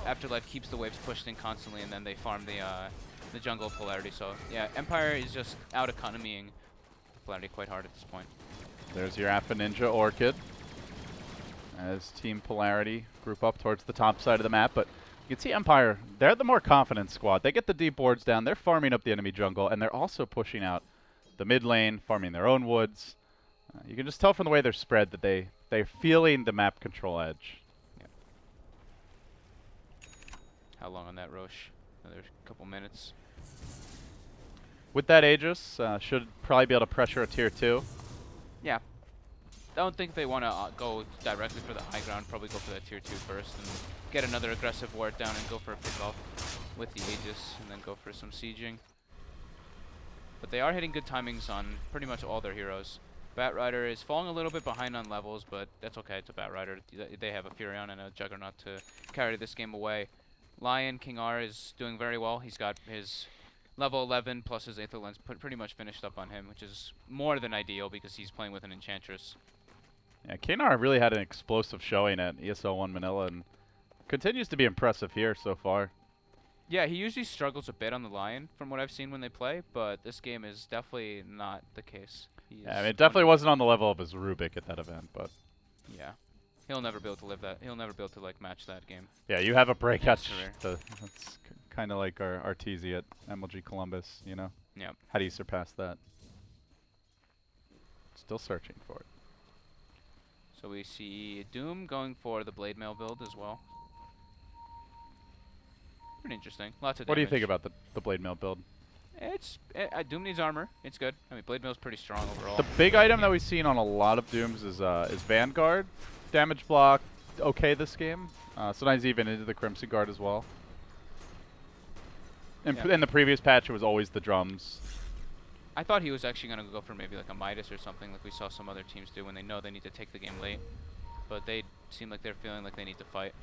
Afterlife keeps the waves pushed in constantly, and then they farm the jungle of Polarity. So yeah, Empire is just out economying Polarity quite hard at this point. There's your Alpha Ninja Orchid as Team Polarity group up towards the top side of the map. But you can see Empire, they're the more confident squad. They get the deep boards down. They're farming up the enemy jungle, and they're also pushing out the mid lane, farming their own woods. You can just tell from the way they're spread that they're feeling the map control edge. Yep. How long on that Rosh? Another couple minutes. With that Aegis, should probably be able to pressure a tier 2. Yeah. I don't think they want to go directly for the high ground. Probably go for that tier 2 first and get another aggressive ward down and go for a pickoff with the Aegis and then go for some sieging. But they are hitting good timings on pretty much all their heroes. Batrider is falling a little bit behind on levels, but that's okay. It's a Batrider. They have a Furion and a Juggernaut to carry this game away. Lion, King R is doing very well. He's got his level 11 plus his Aether Lens pretty much finished up on him, which is more than ideal because he's playing with an Enchantress. Yeah, Kanar really had an explosive showing at ESL 1 Manila and continues to be impressive here so far. Yeah, he usually struggles a bit on the Lion from what I've seen when they play, but this game is definitely not the case. Yeah, I mean, it definitely wasn't on the level of his Rubik at that event, but yeah, he'll never be able to live that. He'll never be able to like match that game. yeah, you have a breakout. career. That's kind of like our TZ at MLG Columbus, you know? Yeah. How do you surpass that? Still searching for it. So we see Doom going for the Blade Mail build as well. Pretty interesting. Lots of damage. What do you think about the Blade Mail build? Doom needs armor. It's good. I mean, Blade Mail's pretty strong overall. The big item that we've seen on a lot of Dooms is Vanguard. Damage block, okay this game. Sometimes even into the Crimson Guard as well. In the previous patch, it was always the drums. I thought he was actually going to go for maybe like a Midas or something like we saw some other teams do when they know they need to take the game late. But they seem like they're feeling like they need to fight.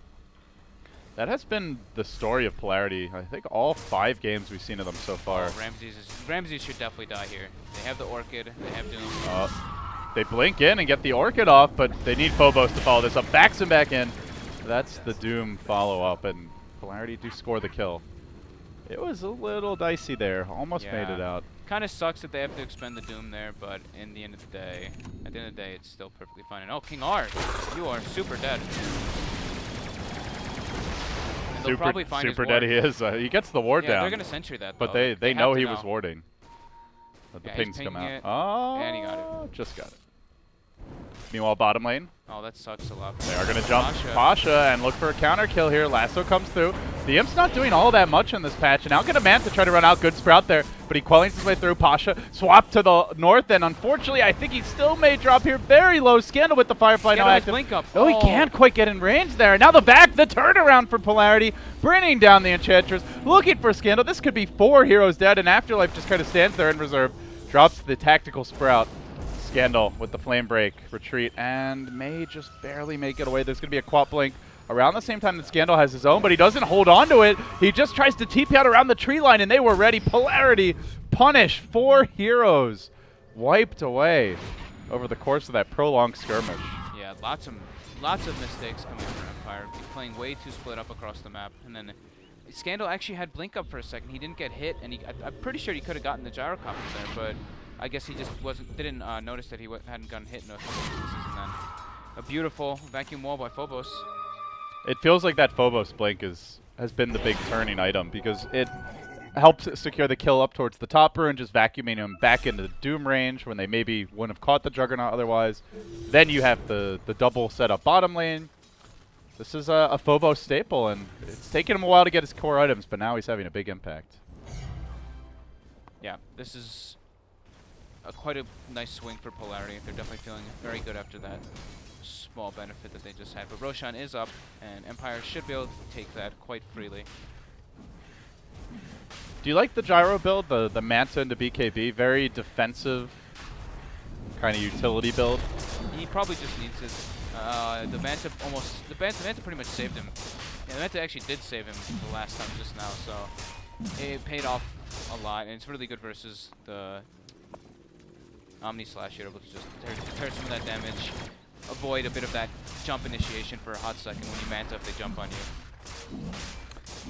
That has been the story of Polarity. I think all 5 games we've seen of them so far. Oh, Ramses should definitely die here. They have the Orchid. They have Doom. They blink in and get the Orchid off, but they need Phobos to follow this up. Backs him back in. That's the Doom follow-up, and Polarity do score the kill. It was a little dicey there. Almost made it out. Kind of sucks that they have to expend the Doom there, but at the end of the day, it's still perfectly fine. And oh, King R, you are super dead. And they'll probably find super his dead ward. he is. He gets the ward down. They're gonna sentry that. But though. they have know to he was warding. But the Yeah, he's pings come pinging out. it, Oh, and he got it. Just got it. Meanwhile, bottom lane, Oh, that sucks a lot. they are going to jump Pasha. Pasha and look for a counter kill here. Lasso comes through. The Imp's not doing all that much in this patch, and now get a man to try to run out. Good Sprout there, but he quellings his way through. Pasha swap to the north, and unfortunately, I think he still may drop here. Very low. Scandal with the Firefly now active. Blink up. Oh, he can't quite get in range there. Now the turnaround for Polarity, bringing down the Enchantress, looking for Scandal. This could be 4 heroes dead, and Afterlife just kind of stands there in reserve. Drops the tactical Sprout. Scandal with the flame break, retreat, and may just barely make it away. There's going to be a quap blink around the same time that Scandal has his own, but he doesn't hold on to it. He just tries to TP out around the tree line, and they were ready. Polarity punish. 4 heroes wiped away over the course of that prolonged skirmish. Yeah, lots of mistakes coming from Empire. Playing way too split up across the map, and then Scandal actually had blink up for a second. He didn't get hit, and I'm pretty sure he could have gotten the gyrocopter there, but I guess he just didn't notice that he hadn't gotten hit in a couple instances, and then a beautiful vacuum wall by Phobos. It feels like that Phobos blink has been the big turning item, because helps secure the kill up towards the top rune, just vacuuming him back into the Doom range when they maybe wouldn't have caught the Juggernaut otherwise. Then you have the double setup bottom lane. This is a Phobos staple, and it's taken him a while to get his core items, but now he's having a big impact. Yeah, this is quite a nice swing for Polarity. They're definitely feeling very good after that small benefit that they just had. But Roshan is up, and Empire should be able to take that quite freely. Do you like the Gyro build, the Manta into BKB? Very defensive kind of utility build. He probably just needs his. The Manta pretty much saved him. Yeah, the Manta actually did save him the last time just now, so it paid off a lot, and it's really good versus the Omni Slash. You're able to just tear some of that damage, avoid a bit of that jump initiation for a hot second when you Manta if they jump on you.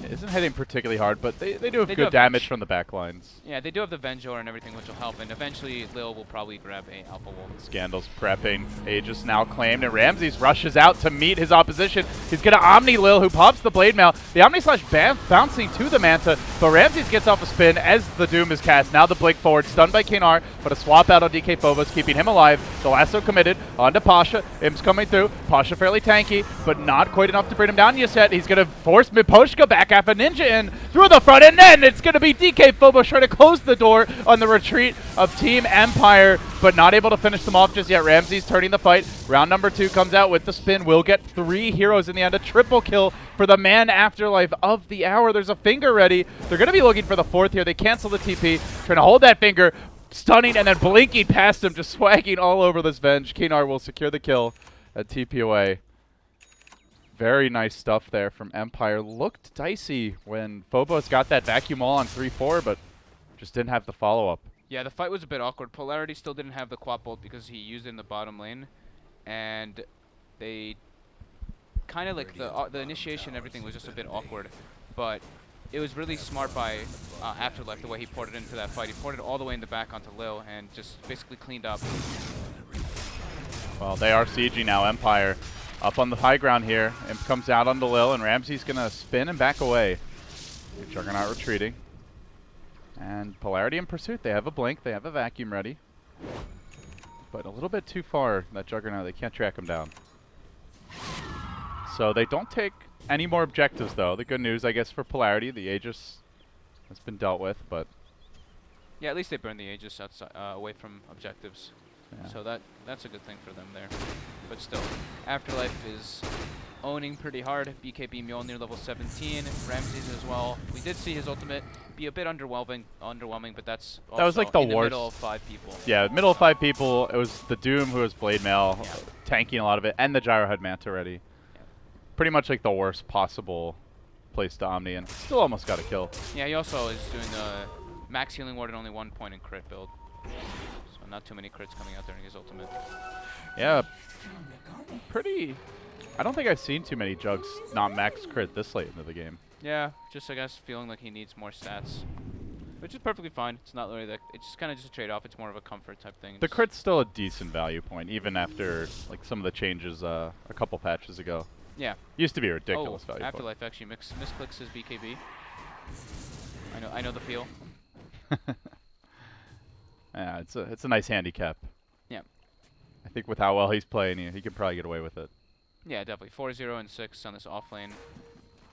It isn't hitting particularly hard, but they do have They do good have damage Venge. from the back lines. Yeah, they do have the Vengor and everything, which will help, and eventually Lil will probably grab a Alpha Wolf. Scandal's prepping. Aegis now claimed, and Ramses rushes out to meet his opposition. He's going to Omni Lil, who pops the Blade Mail. The Omni Slash bouncing to the Manta, but Ramses gets off a spin as the Doom is cast. Now the Blink forward, stunned by Kinar, but a swap out on DK Phobos, keeping him alive. The lasso committed onto Pasha. Im's coming through. Pasha fairly tanky, but not quite enough to bring him down yet. He's going to force Miposhka back half a ninja in through the front, and then it's going to be DK Phobos trying to close the door on the retreat of Team Empire, but not able to finish them off just yet. Ramses turning the fight. Round number 2 comes out with the spin. Will get 3 heroes in the end. A triple kill for the man afterlife of the hour. There's a finger ready. They're going to be looking for the 4th here. They cancel the TP, trying to hold that finger, stunning and then blinking past him, just swagging all over this Venge. Kinar will secure the kill at TP away. Very nice stuff there from Empire. Looked dicey when Phobos got that vacuum all on 3-4, but just didn't have the follow-up. Yeah, the fight was a bit awkward. Polarity still didn't have the Quap Bolt because he used it in the bottom lane, and they kind of like the initiation and everything was just a bit awkward, but it was really smart by Afterlife the way he ported into that fight. He ported all the way in the back onto Lil and just basically cleaned up. Well, they are sieging now. Empire up on the high ground here. Imp comes out onto Lil, and Ramsey's going to spin and back away. Juggernaut retreating. And Polarity in pursuit. They have a blink. They have a vacuum ready. But a little bit too far, that Juggernaut. They can't track him down. So they don't take any more objectives, though. The good news, I guess, for Polarity, the Aegis has been dealt with, but... Yeah, at least they burned the Aegis outside, away from objectives. Yeah. So that's a good thing for them there. But still, Afterlife is owning pretty hard. BKB Mjolnir level 17, Ramses as well. We did see his ultimate be a bit underwhelming, but that's also that was like the in the worst. middle of 5 people. Yeah, middle of 5 people. It was the Doom who was Blade Mail, Yeah. tanking a lot of it, and the Gyro had Manta ready. Yeah. Pretty much like the worst possible place to Omni, and still almost got a kill. Yeah, he also is doing the max healing ward at only 1 point in crit build. So not too many crits coming out during his ultimate. Yeah, pretty... I don't think I've seen too many Jugs not max crit this late into the game. Yeah, just I guess feeling like he needs more stats, which is perfectly fine. It's not really that. It's just kind of just a trade-off. It's more of a comfort type thing. The crit's still a decent value point, even after like some of the changes a couple patches ago. Yeah. Used to be a ridiculous value Afterlife actually misclicks his BKB. I know the feel. point. Yeah, it's a nice handicap. Yeah. I think with how well he's playing, he can probably get away with it. Yeah, definitely. 4-0 and 6 on this offlane.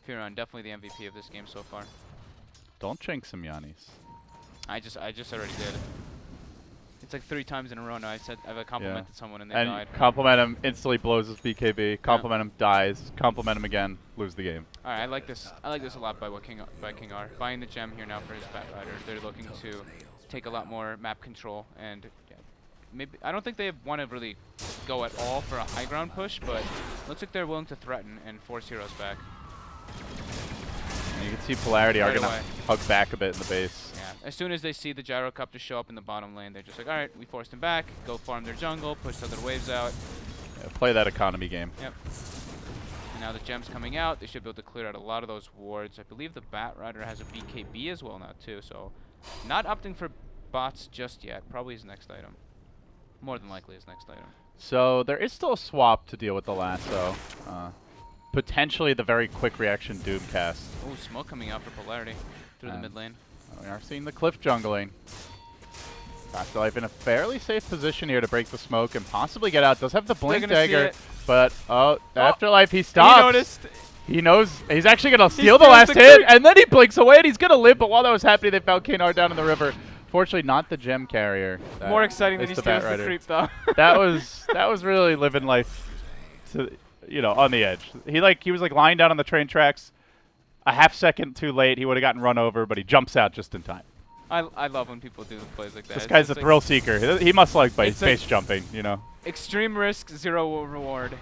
Firon, definitely the MVP of this game so far. Don't jinx him, Yannis. I just already did. It's like 3 times in a row now. I've complimented someone and they died. Compliment him, instantly blows his BKB. Compliment him, dies. Compliment him again, lose the game. All right, I like this. I like this a lot by King R. Buying the gem here now for his Bat Rider. They're looking to take a lot more map control, and yeah, maybe I don't think they want to really go at all for a high ground push, but looks like they're willing to threaten and force heroes back. And you can see Polarity are Right going to away. hug back a bit in the base. Yeah, as soon as they see the Gyrocopter show up in the bottom lane, they're just like, all right, we forced him back, go farm their jungle, push other waves out. Yeah, play that economy game. Yep. And now the gem's coming out. They should be able to clear out a lot of those wards. I believe the Bat Rider has a BKB as well now too, so not opting for bots just yet. Probably his next item. More than likely his next item. So there is still a swap to deal with the lasso. Potentially the very quick reaction Doom cast. Oh, smoke coming out for Polarity through the And mid lane. We are seeing the cliff jungling. Afterlife in a fairly safe position here to break the smoke and possibly get out. Does have the blink gonna see dagger, it. but Afterlife, he stops. He noticed. He knows he's actually going to steal the steals last the hit, creep. and then he blinks away, and he's going to live. But while that was happening, they found Kanar down in the river. Fortunately, not the gem carrier. More exciting than he It's steals the Batrider. creep, though. that was really living life, to, on the edge. He was lying down on the train tracks. A half second too late, he would have gotten run over, but he jumps out just in time. I love when people do plays like that. This It's guy's a just thrill seeker. He must like It's base like- jumping, extreme risk, 0 reward.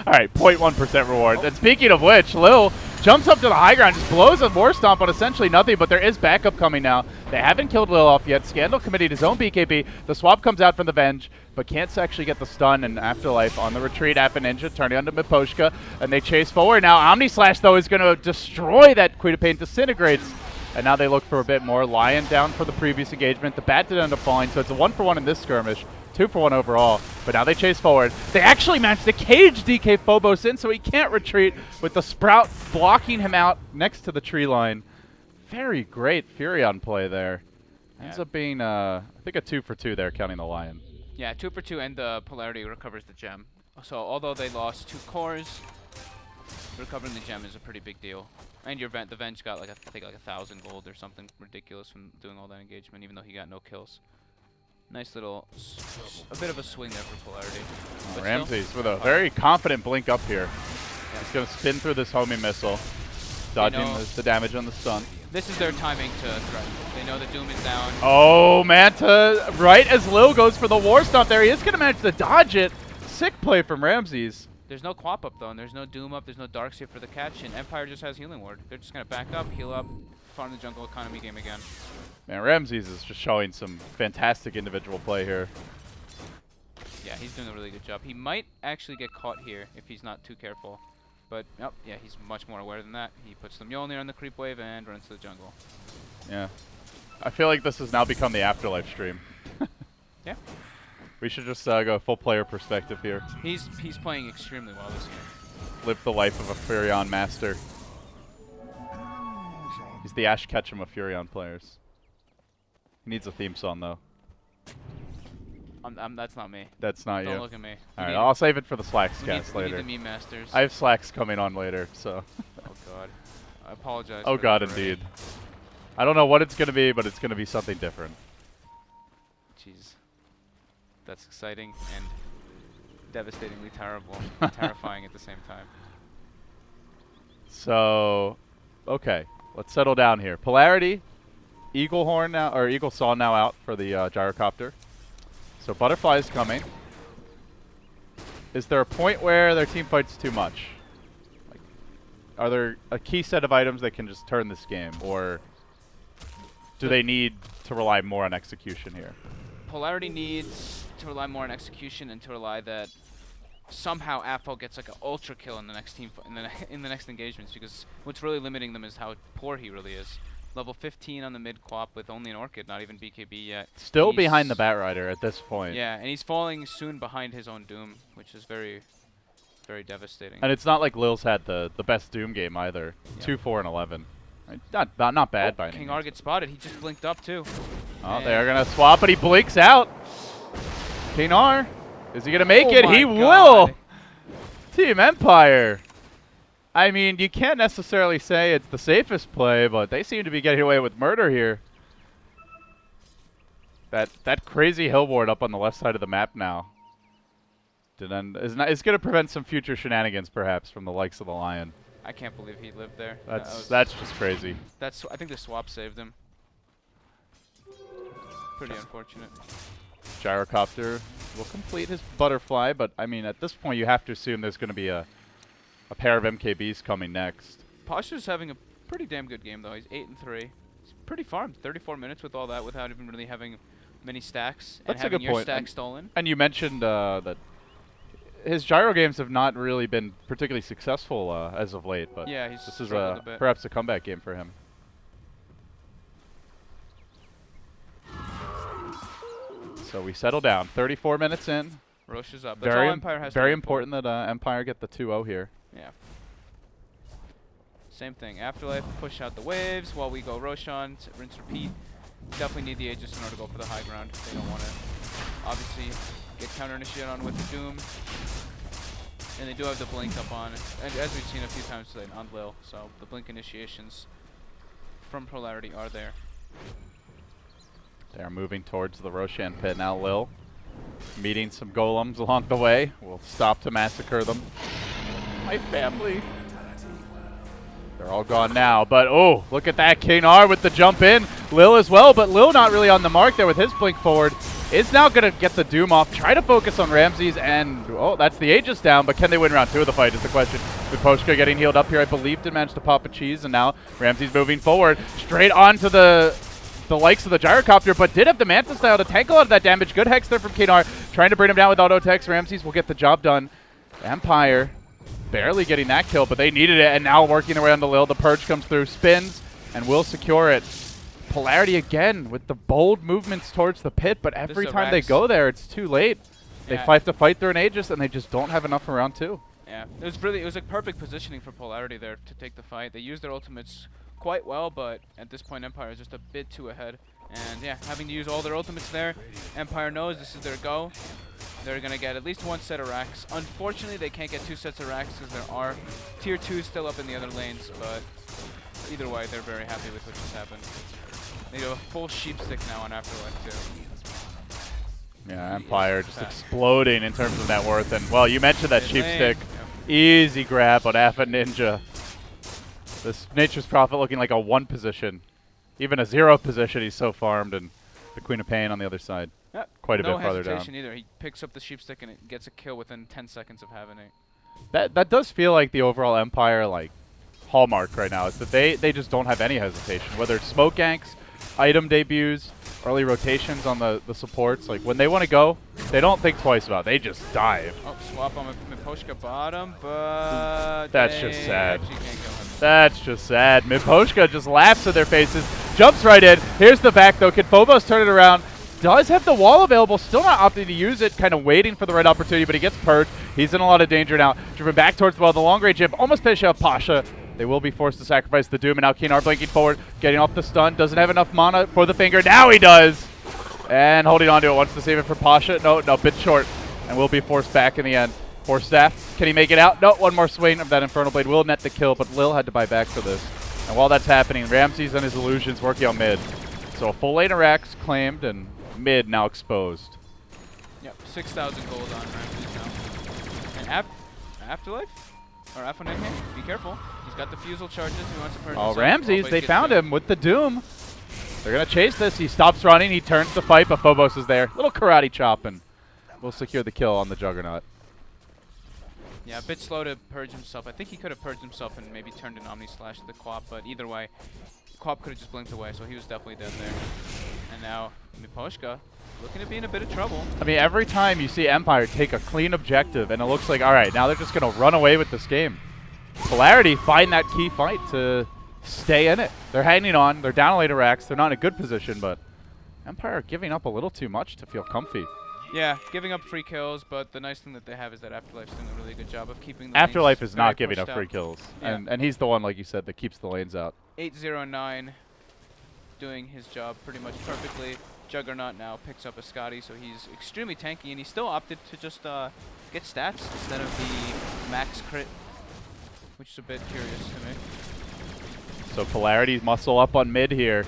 All right, 0.1% reward. And speaking of which, Lil jumps up to the high ground, just blows a War Stomp on essentially nothing, but there is backup coming now. They haven't killed Lil off yet. Scandal committed his own BKB. The swap comes out from the Venge, but can't actually get the stun, and Afterlife on the retreat. Appa Ninja turning onto Miposhka, and they chase forward. Now Omni Slash, though, is going to destroy that Queen of Pain. Disintegrates, and now they look for a bit more. Lion down for the previous engagement. The Bat did end up falling, so it's a 1-for-1 in this skirmish. 2-for-1 overall, but now they chase forward. They actually managed to cage DK Phobos in, so he can't retreat, with the Sprout blocking him out next to the tree line. Very great Furion play there. Ends up being, I think, a 2-for-2 there, counting the Lion. Yeah, 2-for-2, and the Polarity recovers the gem. So although they lost 2 cores, recovering the gem is a pretty big deal. And the Venge got I think 1,000 gold or something ridiculous from doing all that engagement, even though he got no kills. Nice little, a bit of a swing there for Polarity. But Ramses with a very confident blink up here. He's going to spin through this homing missile, dodging the damage on the stun. This is their timing to threaten. They know the Doom is down. Oh, Manta, right as Lil goes for the War Stomp there. He is going to manage to dodge it. Sick play from Ramses. There's no Quap up, though, and there's no Doom up. There's no Darkseer for the catch, and Empire just has Healing Ward. They're just going to back up, heal up, farm the jungle economy game again. Man, Ramses is just showing some fantastic individual play here. Yeah, he's doing a really good job. He might actually get caught here if he's not too careful. But, oh, yeah, he's much more aware than that. He puts the Mjolnir on the creep wave and runs to the jungle. Yeah. I feel like this has now become the Afterlife stream. Yeah. We should just go full player perspective here. He's playing extremely well this game. Live the life of a Furion master. He's the Ash Ketchum of Furion players. He needs a theme song, though. That's not me. That's not you. Don't look at me. All right, I'll save it for the Slacks We need cast later. the meme masters. I have Slacks coming on later, so. Oh, God. I apologize. Oh, for God, that already. indeed. I don't know what it's going to be, but it's going to be something different. Jeez. That's exciting and devastatingly terrible. Terrifying at the same time. So, okay. Let's settle down here. Polarity, Eagle Horn now, or Eagle Saw now out for the gyrocopter. So Butterfly's coming. Is there a point where their team fights too much? Like, are there a key set of items that can just turn this game, or do they need to rely more on execution here? Polarity needs to rely more on execution and to rely that somehow Apo gets like an ultra kill in the next team in the next engagements, because what's really limiting them is how poor he really is. Level 15 on the mid quap with only an Orchid, not even BKB yet. Still behind the Batrider at this point. Yeah, and he's falling soon behind his own Doom, which is very, very devastating. And it's not like Lil's had the best Doom game either. Yeah. 2, 4, and 11. Not bad by any King means. R gets spotted. He just blinked up too. Oh, they're going to swap, but he blinks out. King R, is he going to make it? my He God. will! Team Empire. I mean, you can't necessarily say it's the safest play, but they seem to be getting away with murder here. That crazy hill ward up on the left side of the map now is going to prevent some future shenanigans, perhaps, from the likes of the Lion. I can't believe he lived there. That's just crazy. I think the swap saved him. Pretty unfortunate. Gyrocopter will complete his butterfly, but I mean, at this point, you have to assume there's going to be a pair of MKBs coming next. Pasha's having a pretty damn good game, though. He's 8-3. He's pretty farmed. 34 minutes with all that without even really having many stacks. That's and a good having your point. stack stolen. And you mentioned that his gyro games have not really been particularly successful as of late, but Yeah, he's this is struggled a bit. perhaps a comeback game for him. So we settle down. 34 minutes in. Roche is up. That's all Empire has to very wait for. important that Empire get the 2-0 here. Yeah. Same thing. Afterlife, push out the waves while we go Roshan, rinse, repeat. Definitely need the Aegis in order to go for the high ground. They don't want to, obviously, get counter-initiated on with the Doom. And they do have the blink up on, and as we've seen a few times today, on Lil. So the blink initiations from Polarity are there. They're moving towards the Roshan pit now. Lil meeting some golems along the way. We'll stop to massacre them. My family. They're all gone now, but oh, look at that. Knar with the jump in. Lil as well, but Lil not really on the mark there with his blink forward. Is now going to get the Doom off, try to focus on Ramses, and oh, that's the Aegis down, but can they win round 2 of the fight is the question. Miposhka getting healed up here, I believe, did manage to pop a cheese, and now Ramses moving forward, straight onto the likes of the gyrocopter, but did have the Manta style to tank a lot of that damage. Good hex there from Knar, trying to bring him down with auto text. Ramses will get the job done. Empire barely getting that kill, but they needed it, and now working their way on the Lil. The Purge comes through, spins, and will secure it. Polarity again with the bold movements towards the pit, but every time they go there, it's too late. They have to fight through an Aegis, and they just don't have enough for round 2. Yeah, it was like perfect positioning for Polarity there to take the fight. They used their ultimates quite well, but at this point, Empire is just a bit too ahead. And yeah, having to use all their ultimates there, Empire knows this is their go. They're going to get at least 1 set of racks. Unfortunately, they can't get 2 sets of racks because there are tier 2s still up in the other lanes, but either way, they're very happy with what just happened. They do a full sheep stick now on Afterlife too. Yeah, Empire just exploding in terms of net worth. And well, you mentioned that sheep stick. Easy grab on Afa Ninja. This Nature's Prophet looking like a 1 position. Even a 0 position, he's so farmed. And the Queen of Pain on the other side. Quite a bit farther down. No hesitation either. He picks up the sheep stick and it gets a kill within 10 seconds of having it. That does feel like the overall Empire like hallmark right now. Is that they just don't have any hesitation. Whether it's smoke ganks, item debuts, early rotations on the supports. Like when they want to go, they don't think twice about it. They just dive. Oh, swap on Miposhka bottom, but that's just sad. That's just sad. Miposhka just laughs at their faces, jumps right in. Here's the back though. Can Phobos turn it around? Does have the wall available, still not opting to use it, kind of waiting for the right opportunity, but he gets purged. He's in a lot of danger now. Driven back towards the wall, the long range imp, almost finish out Pasha. They will be forced to sacrifice the Doom, and now Knar blinking forward, getting off the stun, doesn't have enough mana for the finger. Now he does! And holding on to it, wants to save it for Pasha. No, bit short, and will be forced back in the end. Force staff, can he make it out? No, 1 more swing of that Infernal Blade will net the kill, but Lil had to buy back for this. And while that's happening, Ramses and his illusions working on mid. So a full lane of racks claimed, and mid now exposed. Yep, 6,000 gold on Ramses now. And Afterlife? Or Afonene, be careful. He's got the fusel charges. He wants to purge himself. Ramses, they found him with the Doom. They're going to chase this. He stops running. He turns the fight, but Phobos is there. Little karate chop, and we'll secure the kill on the Juggernaut. Yeah, a bit slow to purge himself. I think he could have purged himself and maybe turned an Omni Slash to the Quap, but either way, Quap could have just blinked away, so he was definitely dead there. And now, Miposhka looking to be in a bit of trouble. I mean, every time you see Empire take a clean objective, and it looks like, all right, now they're just going to run away with this game. Polarity find that key fight to stay in it. They're hanging on. They're down a lane of racks. They're not in a good position, but Empire giving up a little too much to feel comfy. Yeah, giving up free kills, but the nice thing that they have is that Afterlife's doing a really good job of keeping the Afterlife is not giving up free kills, yeah. and he's the one, like you said, that keeps the lanes out. 809 doing his job pretty much perfectly. Juggernaut now picks up a Scotty, so he's extremely tanky, and he still opted to just get stats instead of the max crit, which is a bit curious to me. So Polarity muscle up on mid here,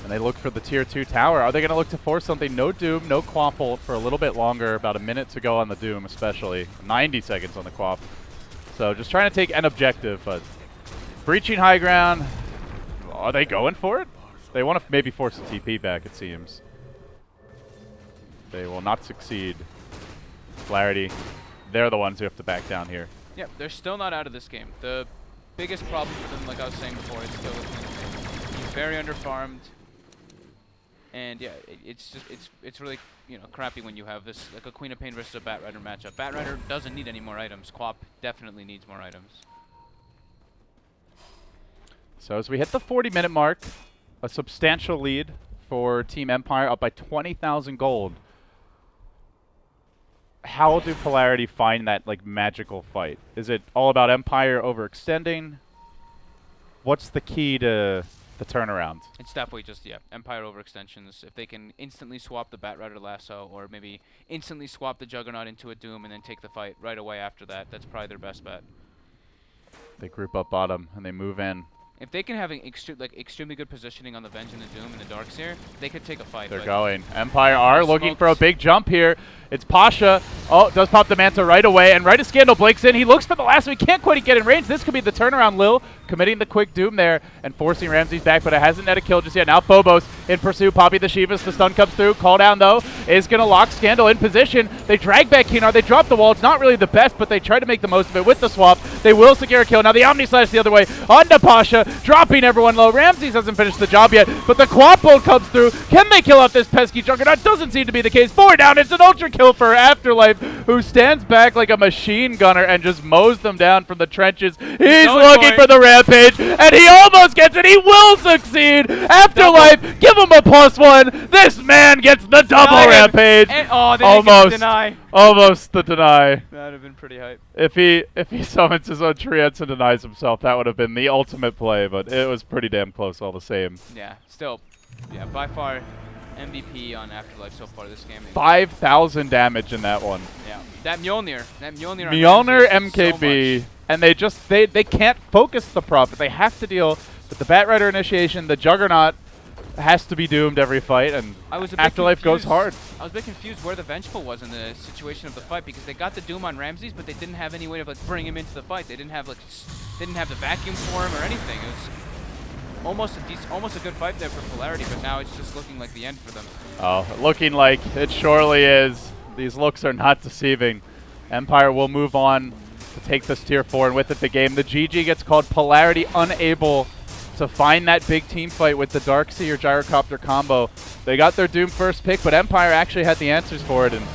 and they look for the tier 2 tower. Are they going to look to force something? No Doom, no Quaffle for a little bit longer, about a minute to go on the Doom especially. 90 seconds on the Quaff. So just trying to take an objective, but breaching high ground. Are they going for it? They want to maybe force the TP back, it seems. They will not succeed. Polarity, they're the ones who have to back down here. Yep, they're still not out of this game. The biggest problem for them, like I was saying before, is still he's very underfarmed. And yeah, it's really, you know, crappy when you have this, like a Queen of Pain versus a Bat Rider matchup. Bat Rider doesn't need any more items. Quap definitely needs more items. So as we hit the 40-minute mark, a substantial lead for Team Empire, up by 20,000 gold. How do Polarity find that like magical fight? Is it all about Empire overextending? what's the key to the turnaround? It's definitely just, yeah, Empire overextensions. If they can instantly swap the Batrider lasso, or maybe instantly swap the Juggernaut into a Doom and then take the fight right away after that, that's probably their best bet. They group up bottom and they move in. If they can have an extremely good positioning on the Venge and the Doom and the Darkseer, they could take a fight. They're but going. Empire are looking for a smokes. big jump here. It's Pasha. Oh, does pop the Manta right away. And right as Scandal blinks in, he looks for the last one. He can't quite get in range. This could be the turnaround. Lil committing the quick Doom there and forcing Ramses back, but it hasn't net a kill just yet. Now Phobos in pursuit. Poppy the Shivas. The stun comes through. Call down, though, is going to lock Scandal in position. They drag back Keenar. They drop the wall. It's not really the best, but they try to make the most of it with the swap. They will secure a kill. Now the Omni Slash the other way. Onto Pasha, dropping everyone low. Ramses hasn't finished the job yet, but the Quad Bolt comes through. Can they kill off this pesky Juggernaut? Doesn't seem to be the case. 4 down. It's an ultra kill for Afterlife, who stands back like a machine gunner and just mows them down from the trenches. He's looking for the Rampage, and he almost gets it. He will succeed. Afterlife, give him a +1. This man gets the double Rampage. And, oh, they Almost. didn't get the deny. Almost the deny. That would have been pretty hype. If he summons his own treants and denies himself, that would have been the ultimate play, but it was pretty damn close all the same. Yeah, still, yeah, by far MVP on Afterlife so far this game. 5,000 damage in that one. Yeah, that Mjolnir on Mjolnir Ramses did so MKB, much. and they can't focus the Prophet. They have to deal with the Batrider initiation. The Juggernaut has to be doomed every fight, and I was a bit Afterlife goes confused. hard. I was a bit confused where the Vengeful was in the situation of the fight, because they got the Doom on Ramses, but they didn't have any way of like bringing him into the fight. They didn't have they didn't have the vacuum for him or anything. It was almost a good fight there for Polarity, but now it's just looking like the end for them. Oh, looking like it surely is. These looks are not deceiving. Empire will move on to take this tier 4, and with it the game. The GG gets called. Polarity unable to find that big team fight with the Darkseer Gyrocopter combo. They got their Doom first pick, but Empire actually had the answers for it, and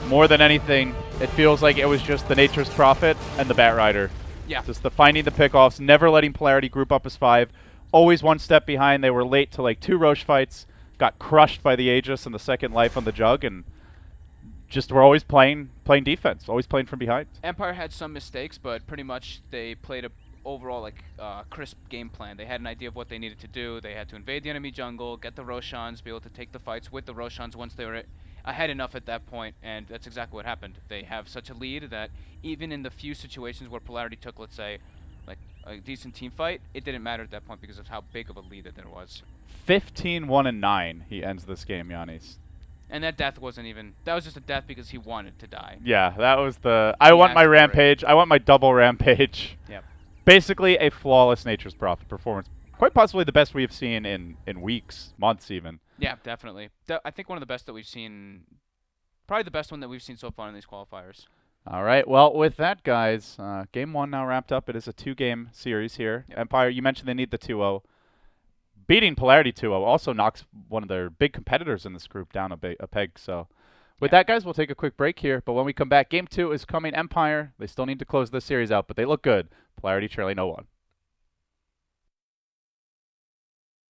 more than anything, it feels like it was just the Nature's Prophet and the Batrider. Yeah. Just the finding the pickoffs, never letting Polarity group up as 5. Always one step behind. They were late to like 2 Roche fights, got crushed by the Aegis and the second life on the Jug, and just were always playing defense, always playing from behind. Empire had some mistakes, but pretty much they played a overall like crisp game plan. They had an idea of what they needed to do. They had to invade the enemy jungle, get the Roshans, be able to take the fights with the Roshans once they were ahead enough at that point, and that's exactly what happened. They have such a lead that even in the few situations where Polarity took, let's say, like a decent team fight, it didn't matter at that point because of how big of a lead that there was. 15-1-9 he ends this game, Giannis. And that death wasn't even, that was just a death because he wanted to die. Yeah, that was the, I want my Rampage, I want my double Rampage. Yep. Basically a flawless Nature's Prophet performance. Quite possibly the best we've seen in weeks, months even. Yeah, definitely. I think one of the best that we've seen, probably the best one that we've seen so far in these qualifiers. All right, well, with that, guys, Game 1 now wrapped up. It is a 2-game series here. Yep. Empire, you mentioned they need the 2-0. Beating Polarity 2-0 also knocks one of their big competitors in this group down a peg. So with that, guys, we'll take a quick break here. But when we come back, Game 2 is coming. Empire, they still need to close this series out, but they look good. Polarity trailing 0-1.